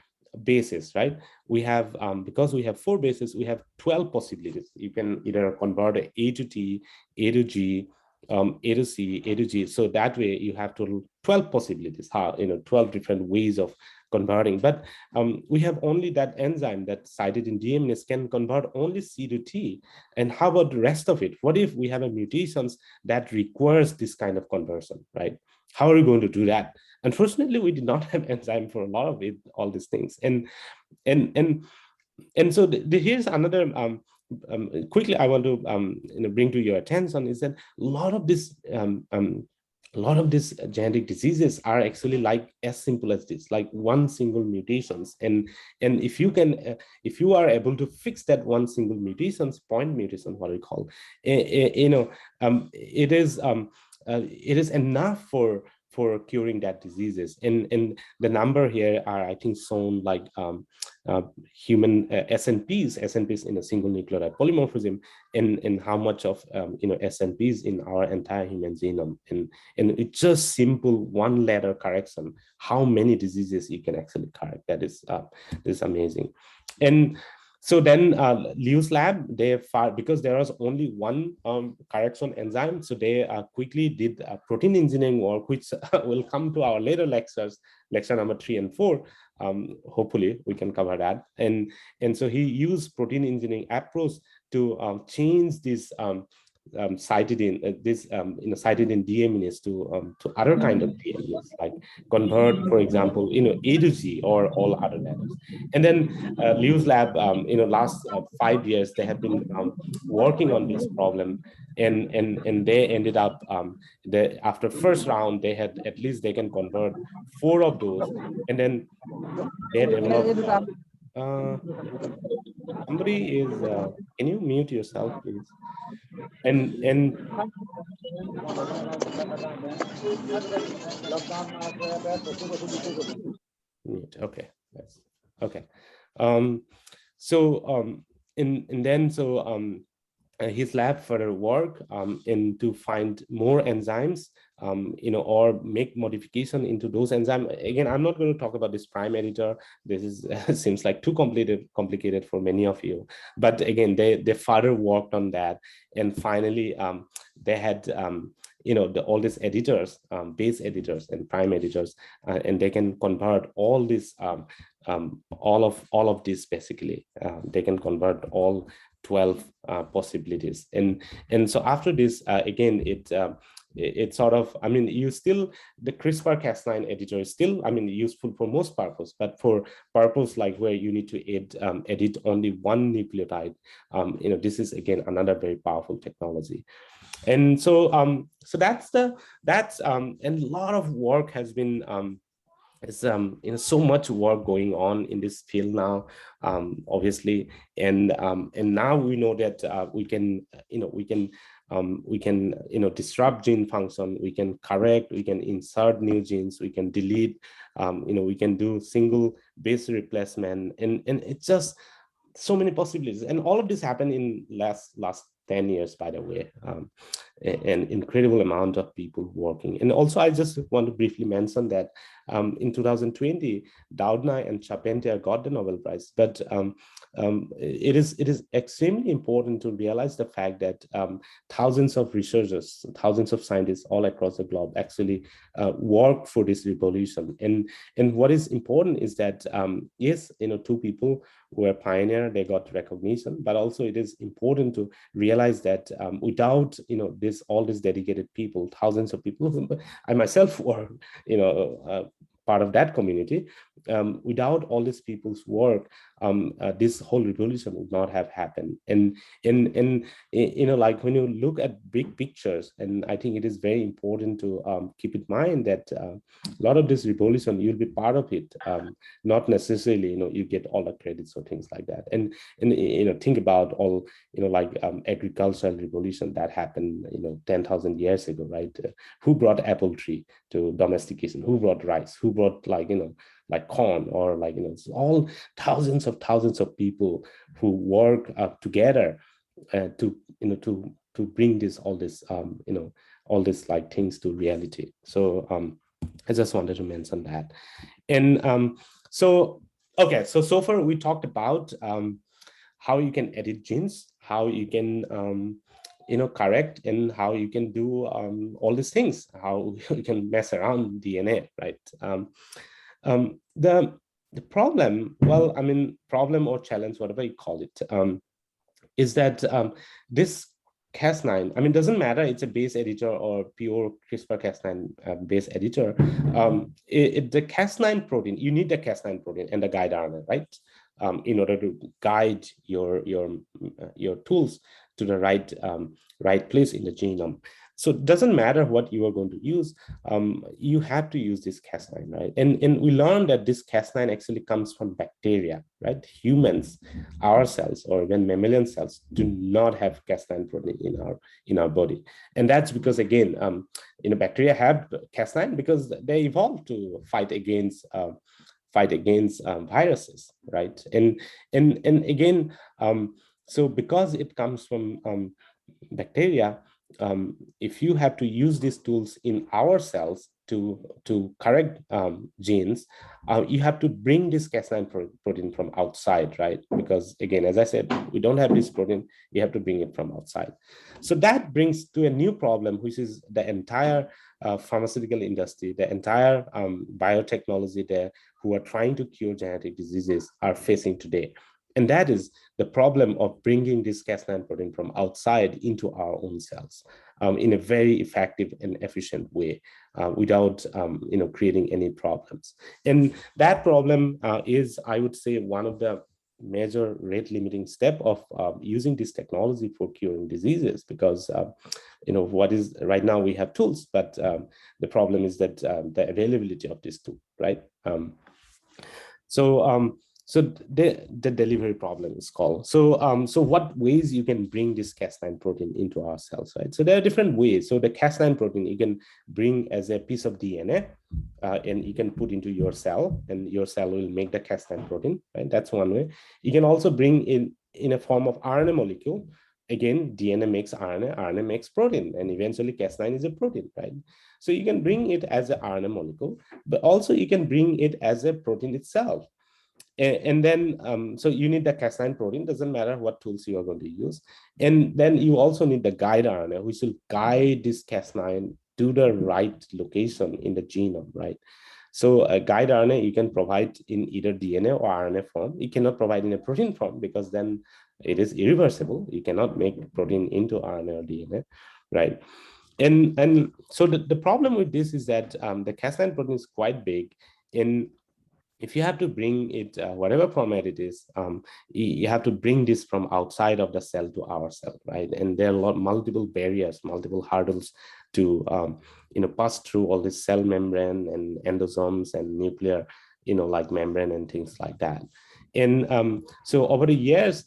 bases, right? We have, because we have 4 bases, we have 12 possibilities. You can either convert A to T, A to G, A to C, A to G. So that way you have total 12 possibilities, 12 different ways of converting. But we have only that enzyme, that cytidine deaminase, can convert only C to T. And how about the rest of it? What if we have a mutations that requires this kind of conversion, right? How are we going to do that? Unfortunately, we did not have enzyme for a lot of it, all these things. And so here's another quickly I want to bring to your attention is that a lot of these genetic diseases are actually like as simple as this, like one single mutations. And if you can, if you are able to fix that one single point mutation, what we call, it is enough for curing that diseases. And the number here are, I think, shown like human SNPs in a single nucleotide polymorphism, and how much of SNPs in our entire human genome, and it's just simple 1-letter correction, how many diseases you can actually correct. That is amazing. And so then Liu's lab, because there was only one correction enzyme, so they quickly did protein engineering work, which will come to our later lectures, lecture number 3 and 4. Hopefully we can cover that. And so he used protein engineering approach to change this cytidine, cytidine deaminase to other kind of deaminase, like convert, for example, A to G or all other letters. And then Liu's lab, last 5 years, they have been working on this problem, and they ended up, after first round, they had, at least they can convert 4 of those, and then they developed. Somebody is, can you mute yourself, please? And okay, that's okay. His lab further work in to find more enzymes, or make modification into those enzymes. Again, I'm not going to talk about this prime editor. This is seems like too complicated for many of you. But again, they further worked on that, and finally they had all these editors, base editors and prime editors, and they can convert all this, all of this basically. They can convert all 12 possibilities, and so after this, again, it sort of, I mean, you still, the CRISPR-Cas9 editor is still, I mean, useful for most purpose, but for purpose like where you need to edit only one nucleotide, this is again another very powerful technology. And so so that's and a lot of work has been It's so much work going on in this field now, obviously, and now we know that we can disrupt gene function, we can correct, we can insert new genes, we can delete, we can do single base replacement, and it's just so many possibilities, and all of this happened in last 10 years, by the way. An incredible amount of people working. And also, I just want to briefly mention that in 2020, Doudna and Charpentier got the Nobel Prize. But it is extremely important to realize the fact that thousands of researchers, thousands of scientists all across the globe actually work for this revolution. And what is important is that yes, two people who were pioneer, they got recognition, but also it is important to realize that without all these dedicated people, thousands of people, who I myself were part of that community, without all these people's work, this whole revolution would not have happened. And like when you look at big pictures, and I think it is very important to keep in mind that a lot of this revolution, you'll be part of it, not necessarily you get all the credits or things like that. And think about all like agricultural revolution that happened 10,000 years ago, right? Who brought apple tree to domestication? Who brought rice? Who brought like corn, or all thousands of people who work together to bring all this like things to reality. So I just wanted to mention that. And so okay, so far we talked about how you can edit genes, how you can correct, and how you can do all these things, how you can mess around DNA, right? The problem, well, I mean, problem or challenge, whatever you call it, is that this Cas9, I mean, doesn't matter, it's a base editor or pure CRISPR-Cas9 base editor. The Cas9 protein, you need the Cas9 protein and the guide RNA, right? In order to guide your tools to the right place in the genome. So it doesn't matter what you are going to use, you have to use this Cas9, right? And we learned that this Cas9 actually comes from bacteria, right? Humans, our cells, or even mammalian cells, do not have Cas9 protein in our body. And that's because, again, bacteria have Cas9 because they evolved to fight against viruses, right? And again, so because it comes from bacteria, if you have to use these tools in our cells to correct genes, you have to bring this Cas9 protein from outside, right? Because again, as I said, we don't have this protein, you have to bring it from outside. So that brings to a new problem, which is the entire pharmaceutical industry, the entire biotechnology there, who are trying to cure genetic diseases, are facing today. And that is the problem of bringing this Cas9 protein from outside into our own cells in a very effective and efficient way, without creating any problems. And that problem is, I would say, one of the major rate limiting step of using this technology for curing diseases, because what is right now, we have tools, but the problem is that the availability of this tool, right? So the delivery problem is called. So what ways you can bring this Cas9 protein into our cells, right? So there are different ways. So the Cas9 protein you can bring as a piece of DNA, and you can put into your cell, and your cell will make the Cas9 protein, right? That's one way. You can also bring in a form of RNA molecule. Again, DNA makes RNA, RNA makes protein, and eventually Cas9 is a protein, right? So you can bring it as an RNA molecule, but also you can bring it as a protein itself. And then, so you need the Cas9 protein, doesn't matter what tools you are going to use. And then you also need the guide RNA, which will guide this Cas9 to the right location in the genome, right? So a guide RNA you can provide in either DNA or RNA form. You cannot provide in a protein form, because then it is irreversible. You cannot make protein into RNA or DNA, right? And so the problem with this is that the Cas9 protein is quite big, and if you have to bring it, whatever format it is, you have to bring this from outside of the cell to our cell, right? And there are multiple barriers, multiple hurdles to pass through all this cell membrane and endosomes and nuclear, like membrane and things like that. And so over the years,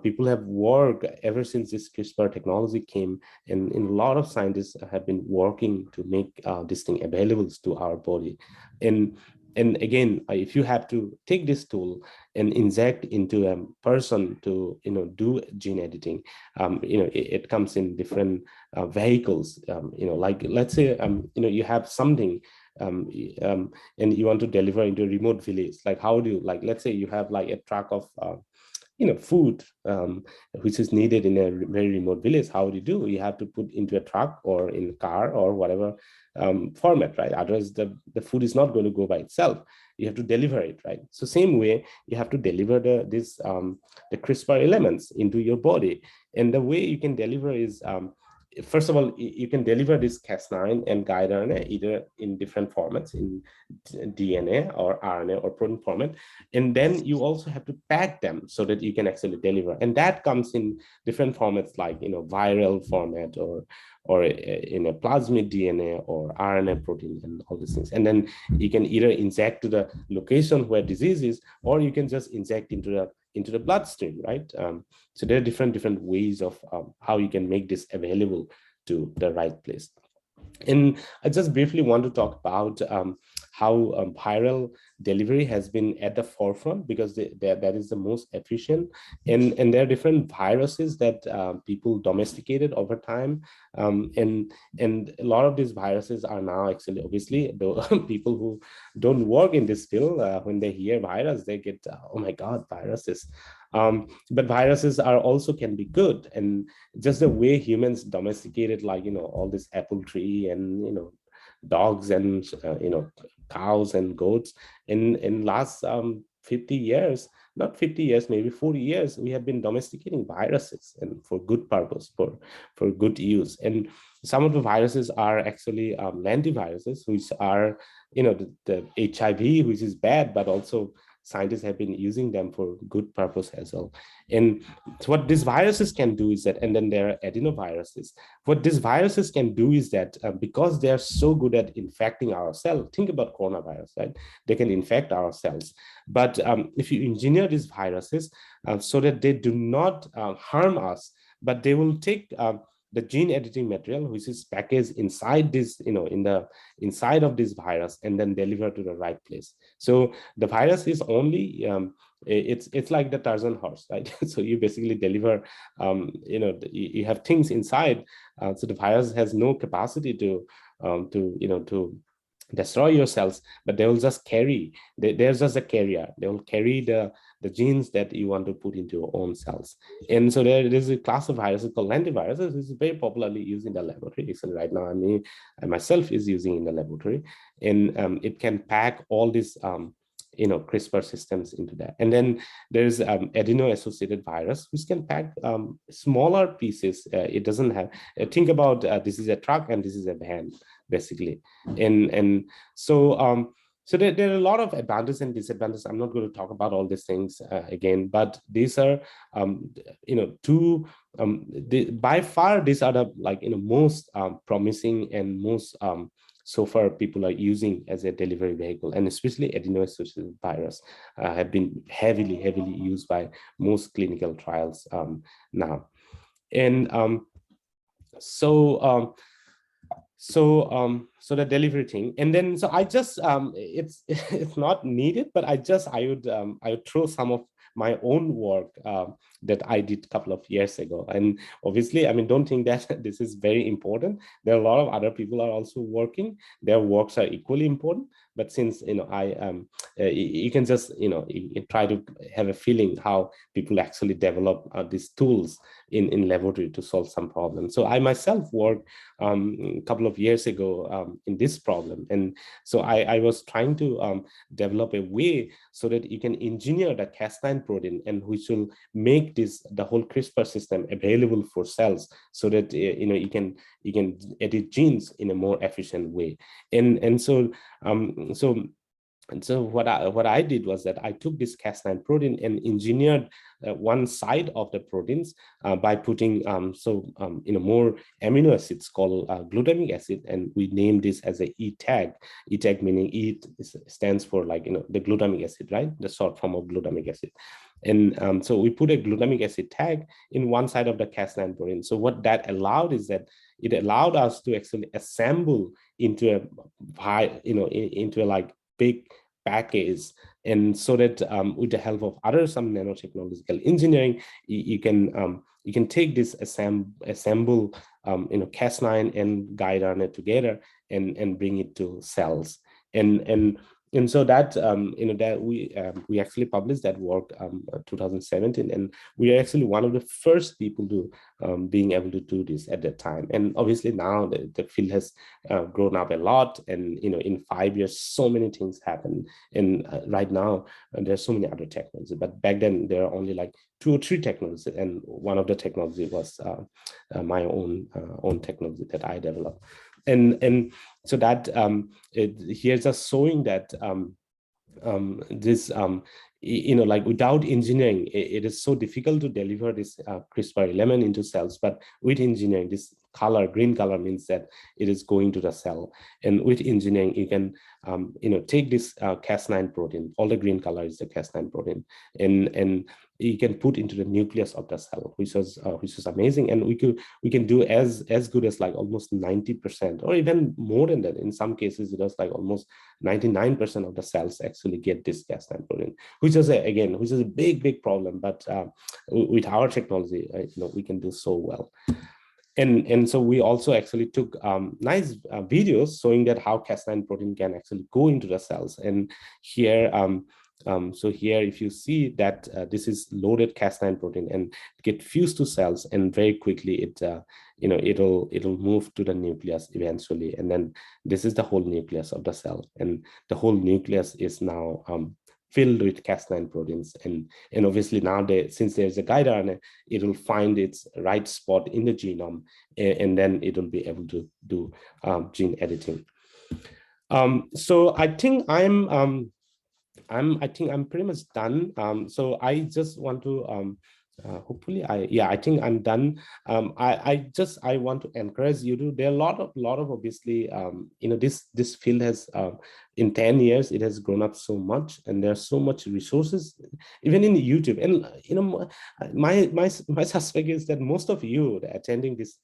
people have worked ever since this CRISPR technology came, and a lot of scientists have been working to make this thing available to our body. And again, if you have to take this tool and inject into a person to do gene editing, it comes in different vehicles. Like let's say you have something, and you want to deliver into a remote village. Like how do you, like let's say you have like a truck of food, which is needed in a very remote village. How do you do? You have to put into a truck or in a car or whatever format, right? Otherwise, the food is not going to go by itself. You have to deliver it, right? So same way, you have to deliver the CRISPR elements into your body. And the way you can deliver is, first of all, you can deliver this Cas9 and guide RNA either in different formats, in DNA or RNA or protein format. And then you also have to pack them so that you can actually deliver. And that comes in different formats, like, viral format or in a plasmid DNA or RNA protein and all these things. And then you can either inject to the location where disease is, or you can just inject into the bloodstream, right? So there are different ways of how you can make this available to the right place. And I just briefly want to talk about how viral delivery has been at the forefront, because that is the most efficient. And there are different viruses that people domesticated over time. And a lot of these viruses are now actually, obviously, the people who don't work in this field, when they hear virus, they get, oh my God, viruses. But viruses are also can be good, and just the way humans domesticated, like all this apple tree and dogs and cows and goats in last 50 years, not 50 years, maybe 40 years, we have been domesticating viruses, and for good purpose, for good use. And some of the viruses are actually lentiviruses, which are the HIV, which is bad, but also scientists have been using them for good purpose as well. And so what these viruses can do is that, and then there are adenoviruses. What these viruses can do is that because they are so good at infecting our cells, think about coronavirus, right? They can infect our cells. But if you engineer these viruses so that they do not harm us, but they will take the gene editing material, which is packaged inside this, in the inside of this virus, and then deliver to the right place. So the virus is only it's like the Tarzan horse, right? So you basically deliver, you have things inside, so the virus has no capacity to destroy your cells, but they will just carry. There's just a carrier. They will carry the genes that you want to put into your own cells. And so there is a class of viruses called lentiviruses, which is very popularly used in the laboratory. Actually, right now, I myself is using in the laboratory, and it can pack all these CRISPR systems into that. And then there's adeno-associated virus, which can pack smaller pieces. It doesn't have, think about this is a truck and this is a van, basically. And so so there are a lot of advantages and disadvantages. I'm not going to talk about all these things again, but these are, by far, these are the most promising and most so far people are using as a delivery vehicle, and especially adeno-associated virus have been heavily used by most clinical trials now. And so the delivery thing, and then so I just it's it's not needed, but I would throw some of my own work that I did a couple of years ago. And obviously, don't think that this is very important. There are a lot of other people are also working. Their works are equally important. But since you can just you try to have a feeling how people actually develop these tools in laboratory to solve some problems. So I myself worked a couple of years ago in this problem, and so I was trying to develop a way so that you can engineer the Cas9 protein, and which will make the whole CRISPR system available for cells, so that you can edit genes in a more efficient way. And so And so what I did was that I took this Cas9 protein and engineered one side of the proteins by putting more amino acids called glutamic acid, and we named this as a E tag. E tag meaning E stands for the glutamic acid, right? The short form of glutamic acid. And so we put a glutamic acid tag in one side of the Cas9 protein. So what that allowed is that it allowed us to actually assemble into into a big package, and so that with the help of some nanotechnological engineering, you can take this assemble Cas9 and guide RNA together and bring it to cells. And so that that we actually published that work 2017, and we are actually one of the first people to being able to do this at that time. And obviously now the field has grown up a lot, and in 5 years so many things happen. And right now there's so many other technologies, but back then there are only like 2 or 3 technologies, and one of the technology was my own technology that I developed. And so that here's just showing that this without engineering, it is so difficult to deliver this CRISPR element into cells. But with engineering, this green color means that it is going to the cell. And with engineering, you can take this Cas9 protein, all the green color is the Cas9 protein, and you can put into the nucleus of the cell, which is amazing. And we can do as good as like almost 90%, or even more than that. In some cases, it was like almost 99% of the cells actually get this Cas9 protein, which is a big problem. But with our technology, we can do so well. And so we also actually took nice videos showing that how Cas9 protein can actually go into the cells. And here, so here, if you see that this is loaded Cas9 protein and get fused to cells, and very quickly it'll move to the nucleus eventually. And then this is the whole nucleus of the cell, and the whole nucleus is now filled with Cas9 proteins. And obviously now since there's a guide RNA, it will find its right spot in the genome, and then it will be able to do gene editing. So I think I'm pretty much done. So I just want to hopefully I think I'm done. I want to encourage you to. There are a lot of obviously this field has in 10 years it has grown up so much, and there's so much resources even in YouTube. And my suspect is that most of you attending this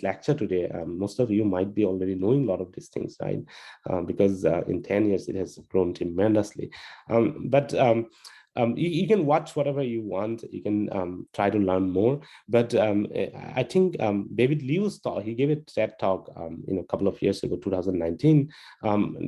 lecture today, most of you might be already knowing a lot of these things, right? Because in 10 years it has grown tremendously. You can watch whatever you want. You can try to learn more. But I think David Liu's talk, he gave a TED talk a couple of years ago, 2019.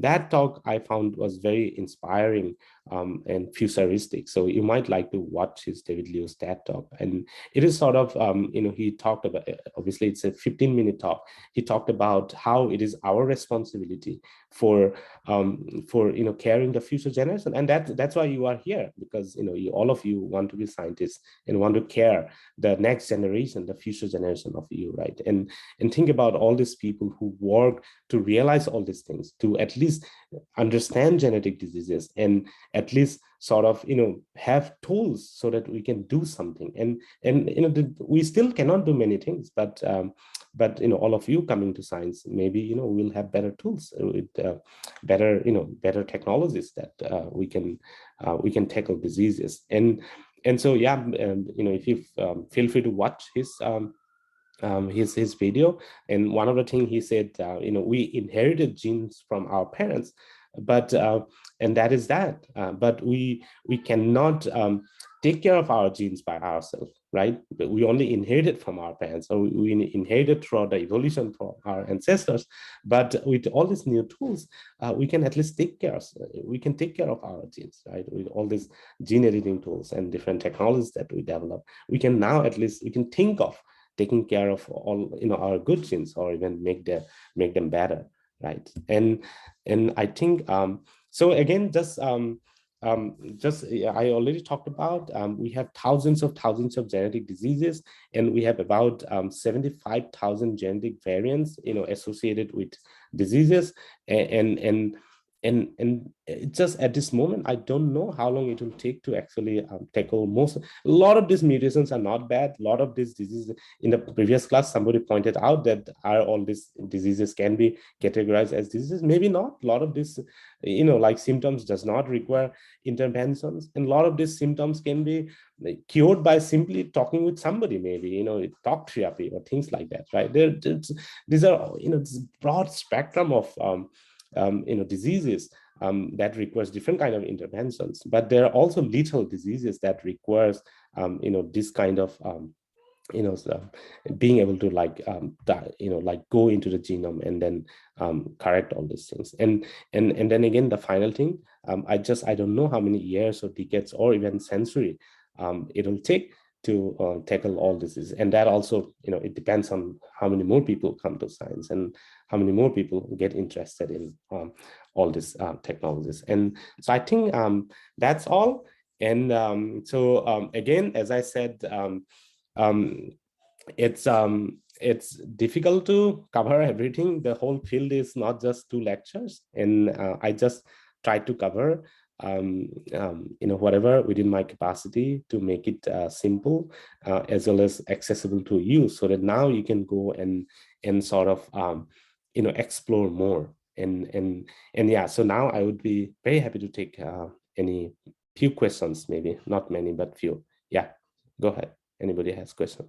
That talk I found was very inspiring and futuristic. So you might like to watch David Liu's TED talk. And it is sort of, he talked about, obviously it's a 15-minute talk. He talked about how it is our responsibility for carrying the future generation. And that's why you are here, because all of you want to be scientists and want to care the next generation, the future generation of you, right? And think about all these people who work to realize all these things, to at least understand genetic diseases, and at least sort of have tools so that we can do something. And we still cannot do many things, but all of you coming to science, maybe we'll have better tools with better technologies that we can tackle diseases. And so if you feel free to watch his video. And one of the things he said, we inherited genes from our parents, but and that is that. But we cannot take care of our genes by ourselves, right? But we only inherited from our parents, so we inherited throughout the evolution from our ancestors. But with all these new tools, we can at least take care of our genes, right? With all these gene editing tools and different technologies that we develop, we can now at least think of taking care of all our good genes, or even make them better, right? And I think so again, just I already talked about, we have thousands of genetic diseases, and we have about 75,000 genetic variants associated with diseases. And and it just at this moment, I don't know how long it will take to actually tackle most. A lot of these mutations are not bad. A lot of these diseases, in the previous class, somebody pointed out that are all these diseases can be categorized as diseases. Maybe not. A lot of these, like symptoms does not require interventions, and a lot of these symptoms can be cured by simply talking with somebody. Maybe talk therapy or things like that, right? These are this broad spectrum of diseases that requires different kind of interventions, but there are also lethal diseases that requires this kind of so being able to like go into the genome and then correct all these things. And then again, the final thing, I don't know how many years or decades or even century it will take to tackle all diseases. And that also, it depends on how many more people come to science and how many more people get interested in all these technologies. And so I think that's all. And again, as I said, it's difficult to cover everything. The whole field is not just 2 lectures, and I just try to cover whatever within my capacity to make it simple as well as accessible to you, so that now you can go and sort of explore more. And yeah, so now I would be very happy to take any few questions, maybe not many, but few. Yeah, go ahead. Anybody has question?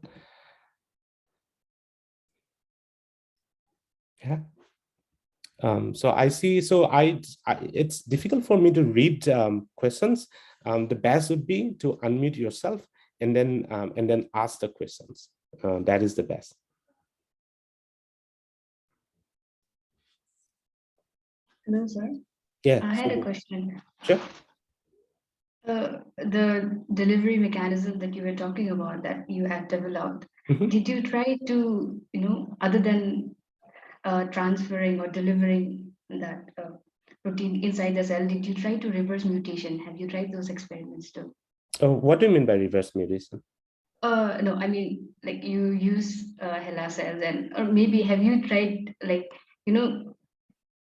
Yeah. So I see. So it's difficult for me to read questions. The best would be to unmute yourself and then ask the questions. That is the best. Hello, sir. Yeah. I had a question. Sure. The delivery mechanism that you were talking about that you had developed, did you try to, other than transferring or delivering that protein inside the cell, did you try to reverse mutation? Have you tried those experiments too? What do you mean by reverse mutation? No, I mean, like you use HeLa cells, or maybe have you tried, like,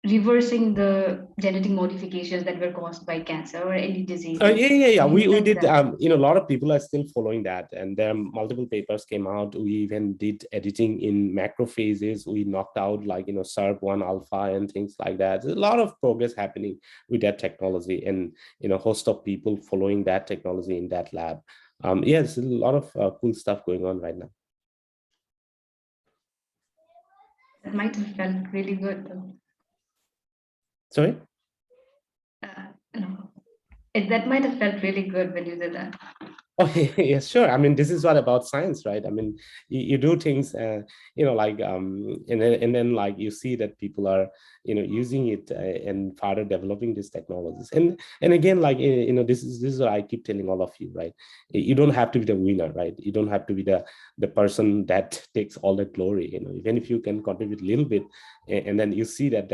reversing the genetic modifications that were caused by cancer or any disease? Yeah. We did. That? A lot of people are still following that, and there are multiple papers came out. We even did editing in macrophages. We knocked out like SERP1 alpha and things like that. There's a lot of progress happening with that technology, and host of people following that technology in that lab. Yes, a lot of cool stuff going on right now. That might have felt really good though. Sorry? No. That might have felt really good when you did that. Oh, yeah, sure. I mean, this is what about science, right? I mean, you do things, like, and then like you see that people are, using it and further developing these technologies. And again, like, this is what I keep telling all of you, right? You don't have to be the winner, right? You don't have to be the person that takes all the glory. Even if you can contribute a little bit, and then you see that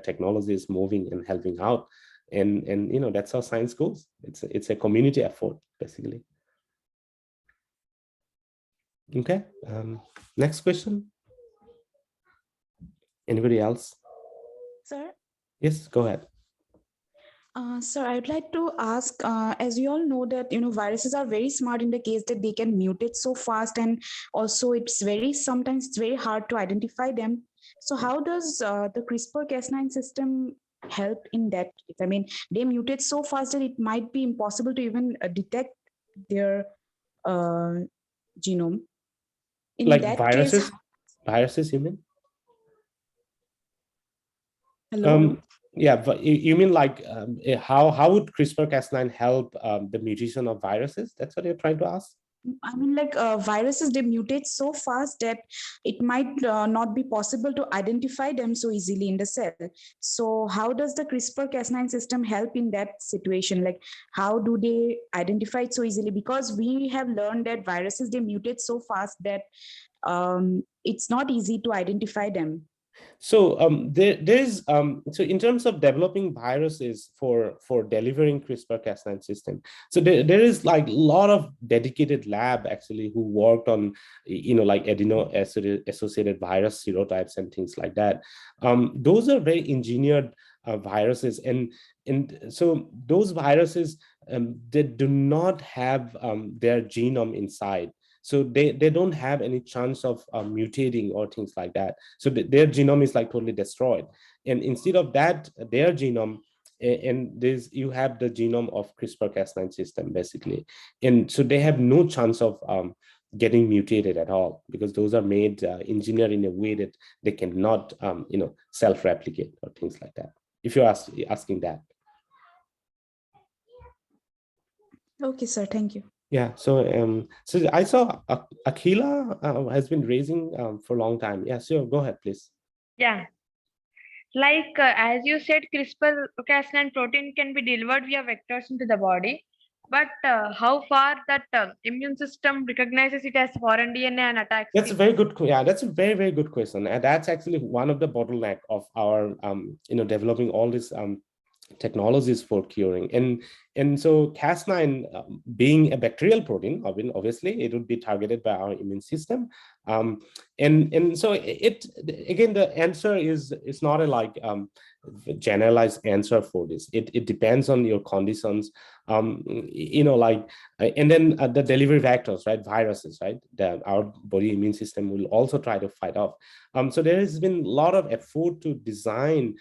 technology is moving and helping out. And that's how science goes. It's a community effort, basically. Okay. Next question. Anybody else? Sir? Yes, go ahead. Sir, I would like to ask, as you all know that, viruses are very smart in the case that they can mutate so fast, and also sometimes it's very hard to identify them. So how does the CRISPR-Cas9 system help in that case? I mean, they mutate so fast that it might be impossible to even detect their genome. In Like that viruses? case, Viruses, you mean? hello? Yeah, but you mean like how would CRISPR-Cas9 help the mutation of viruses? That's what you're trying to ask? I mean, like viruses, they mutate so fast that it might not be possible to identify them so easily in the cell. So how does the CRISPR-Cas9 system help in that situation? Like, how do they identify it so easily? Because we have learned that viruses, they mutate so fast that it's not easy to identify them. So there's so in terms of developing viruses for delivering CRISPR-Cas9 system, so there is like a lot of dedicated lab actually who worked on like adeno-associated virus serotypes and things like that. Those are very engineered viruses, and so those viruses, they do not have their genome inside. So they don't have any chance of mutating or things like that. So their genome is like totally destroyed. And instead of that, their genome, and this, you have the genome of CRISPR-Cas9 system basically. And so they have no chance of getting mutated at all, because those are made engineered in a way that they cannot self-replicate or things like that, if you're asking that. Okay, sir, thank you. Yeah, so so I saw Akhila has been raising for a long time. Yeah, so go ahead, please. Yeah, like as you said, CRISPR-Cas9 protein can be delivered via vectors into the body, but how far that immune system recognizes it as foreign DNA and attacks That's a it? very good, yeah, that's a very, very good question. And that's actually one of the bottleneck of our, developing all these technologies for curing. And so Cas9, being a bacterial protein, obviously it would be targeted by our immune system. And so it, again, the answer is, it's not a generalized answer for this. It depends on your conditions, and then the delivery vectors, right? Viruses, right? Our body immune system will also try to fight off. So there has been a lot of effort to design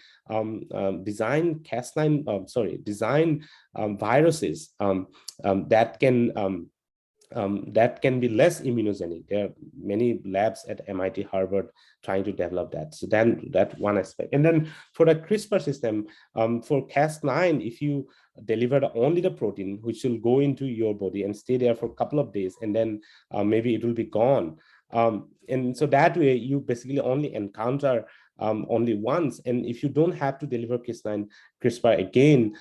viruses that can be less immunogenic. There are many labs at MIT, Harvard trying to develop that. So then that one aspect. And then for the CRISPR system, for Cas9, if you deliver only the protein, which will go into your body and stay there for a couple of days, and then maybe it will be gone. And so that way you basically only encounter only once. And if you don't have to deliver Cas9 CRISPR again,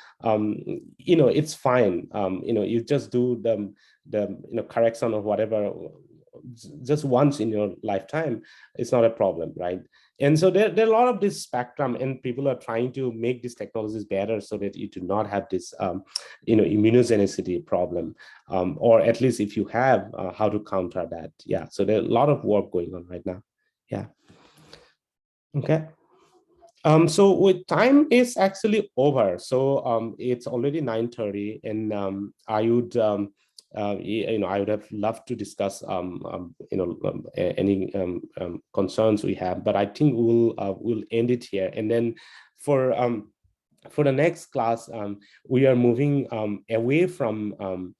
it's fine. You just do the correction or whatever just once in your lifetime. It's not a problem, right? And so there are a lot of this spectrum, and people are trying to make these technologies better so that you do not have this immunogenicity problem, or at least if you have, how to counter that. Yeah, so there's a lot of work going on right now. Yeah. Okay. So with time is actually over. So it's already 9:30, and I would I would have loved to discuss any concerns we have, but I think we'll end it here. And then for the next class, we are moving away from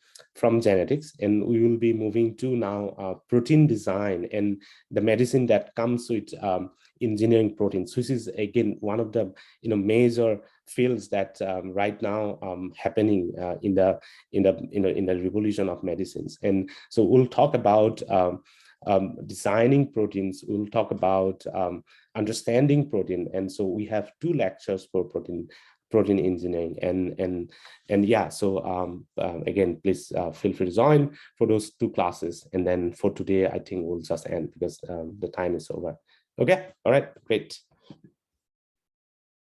genetics, and we will be moving to now protein design and the medicine that comes with engineering proteins, which is again one of the major fields that right now happening in the revolution of medicines. And so we'll talk about designing proteins. We'll talk about understanding protein, and so we have 2 lectures for protein engineering. And yeah, so again, please feel free to join for those 2 classes. And then for today, I think we'll just end because the time is over. Okay, all right, great.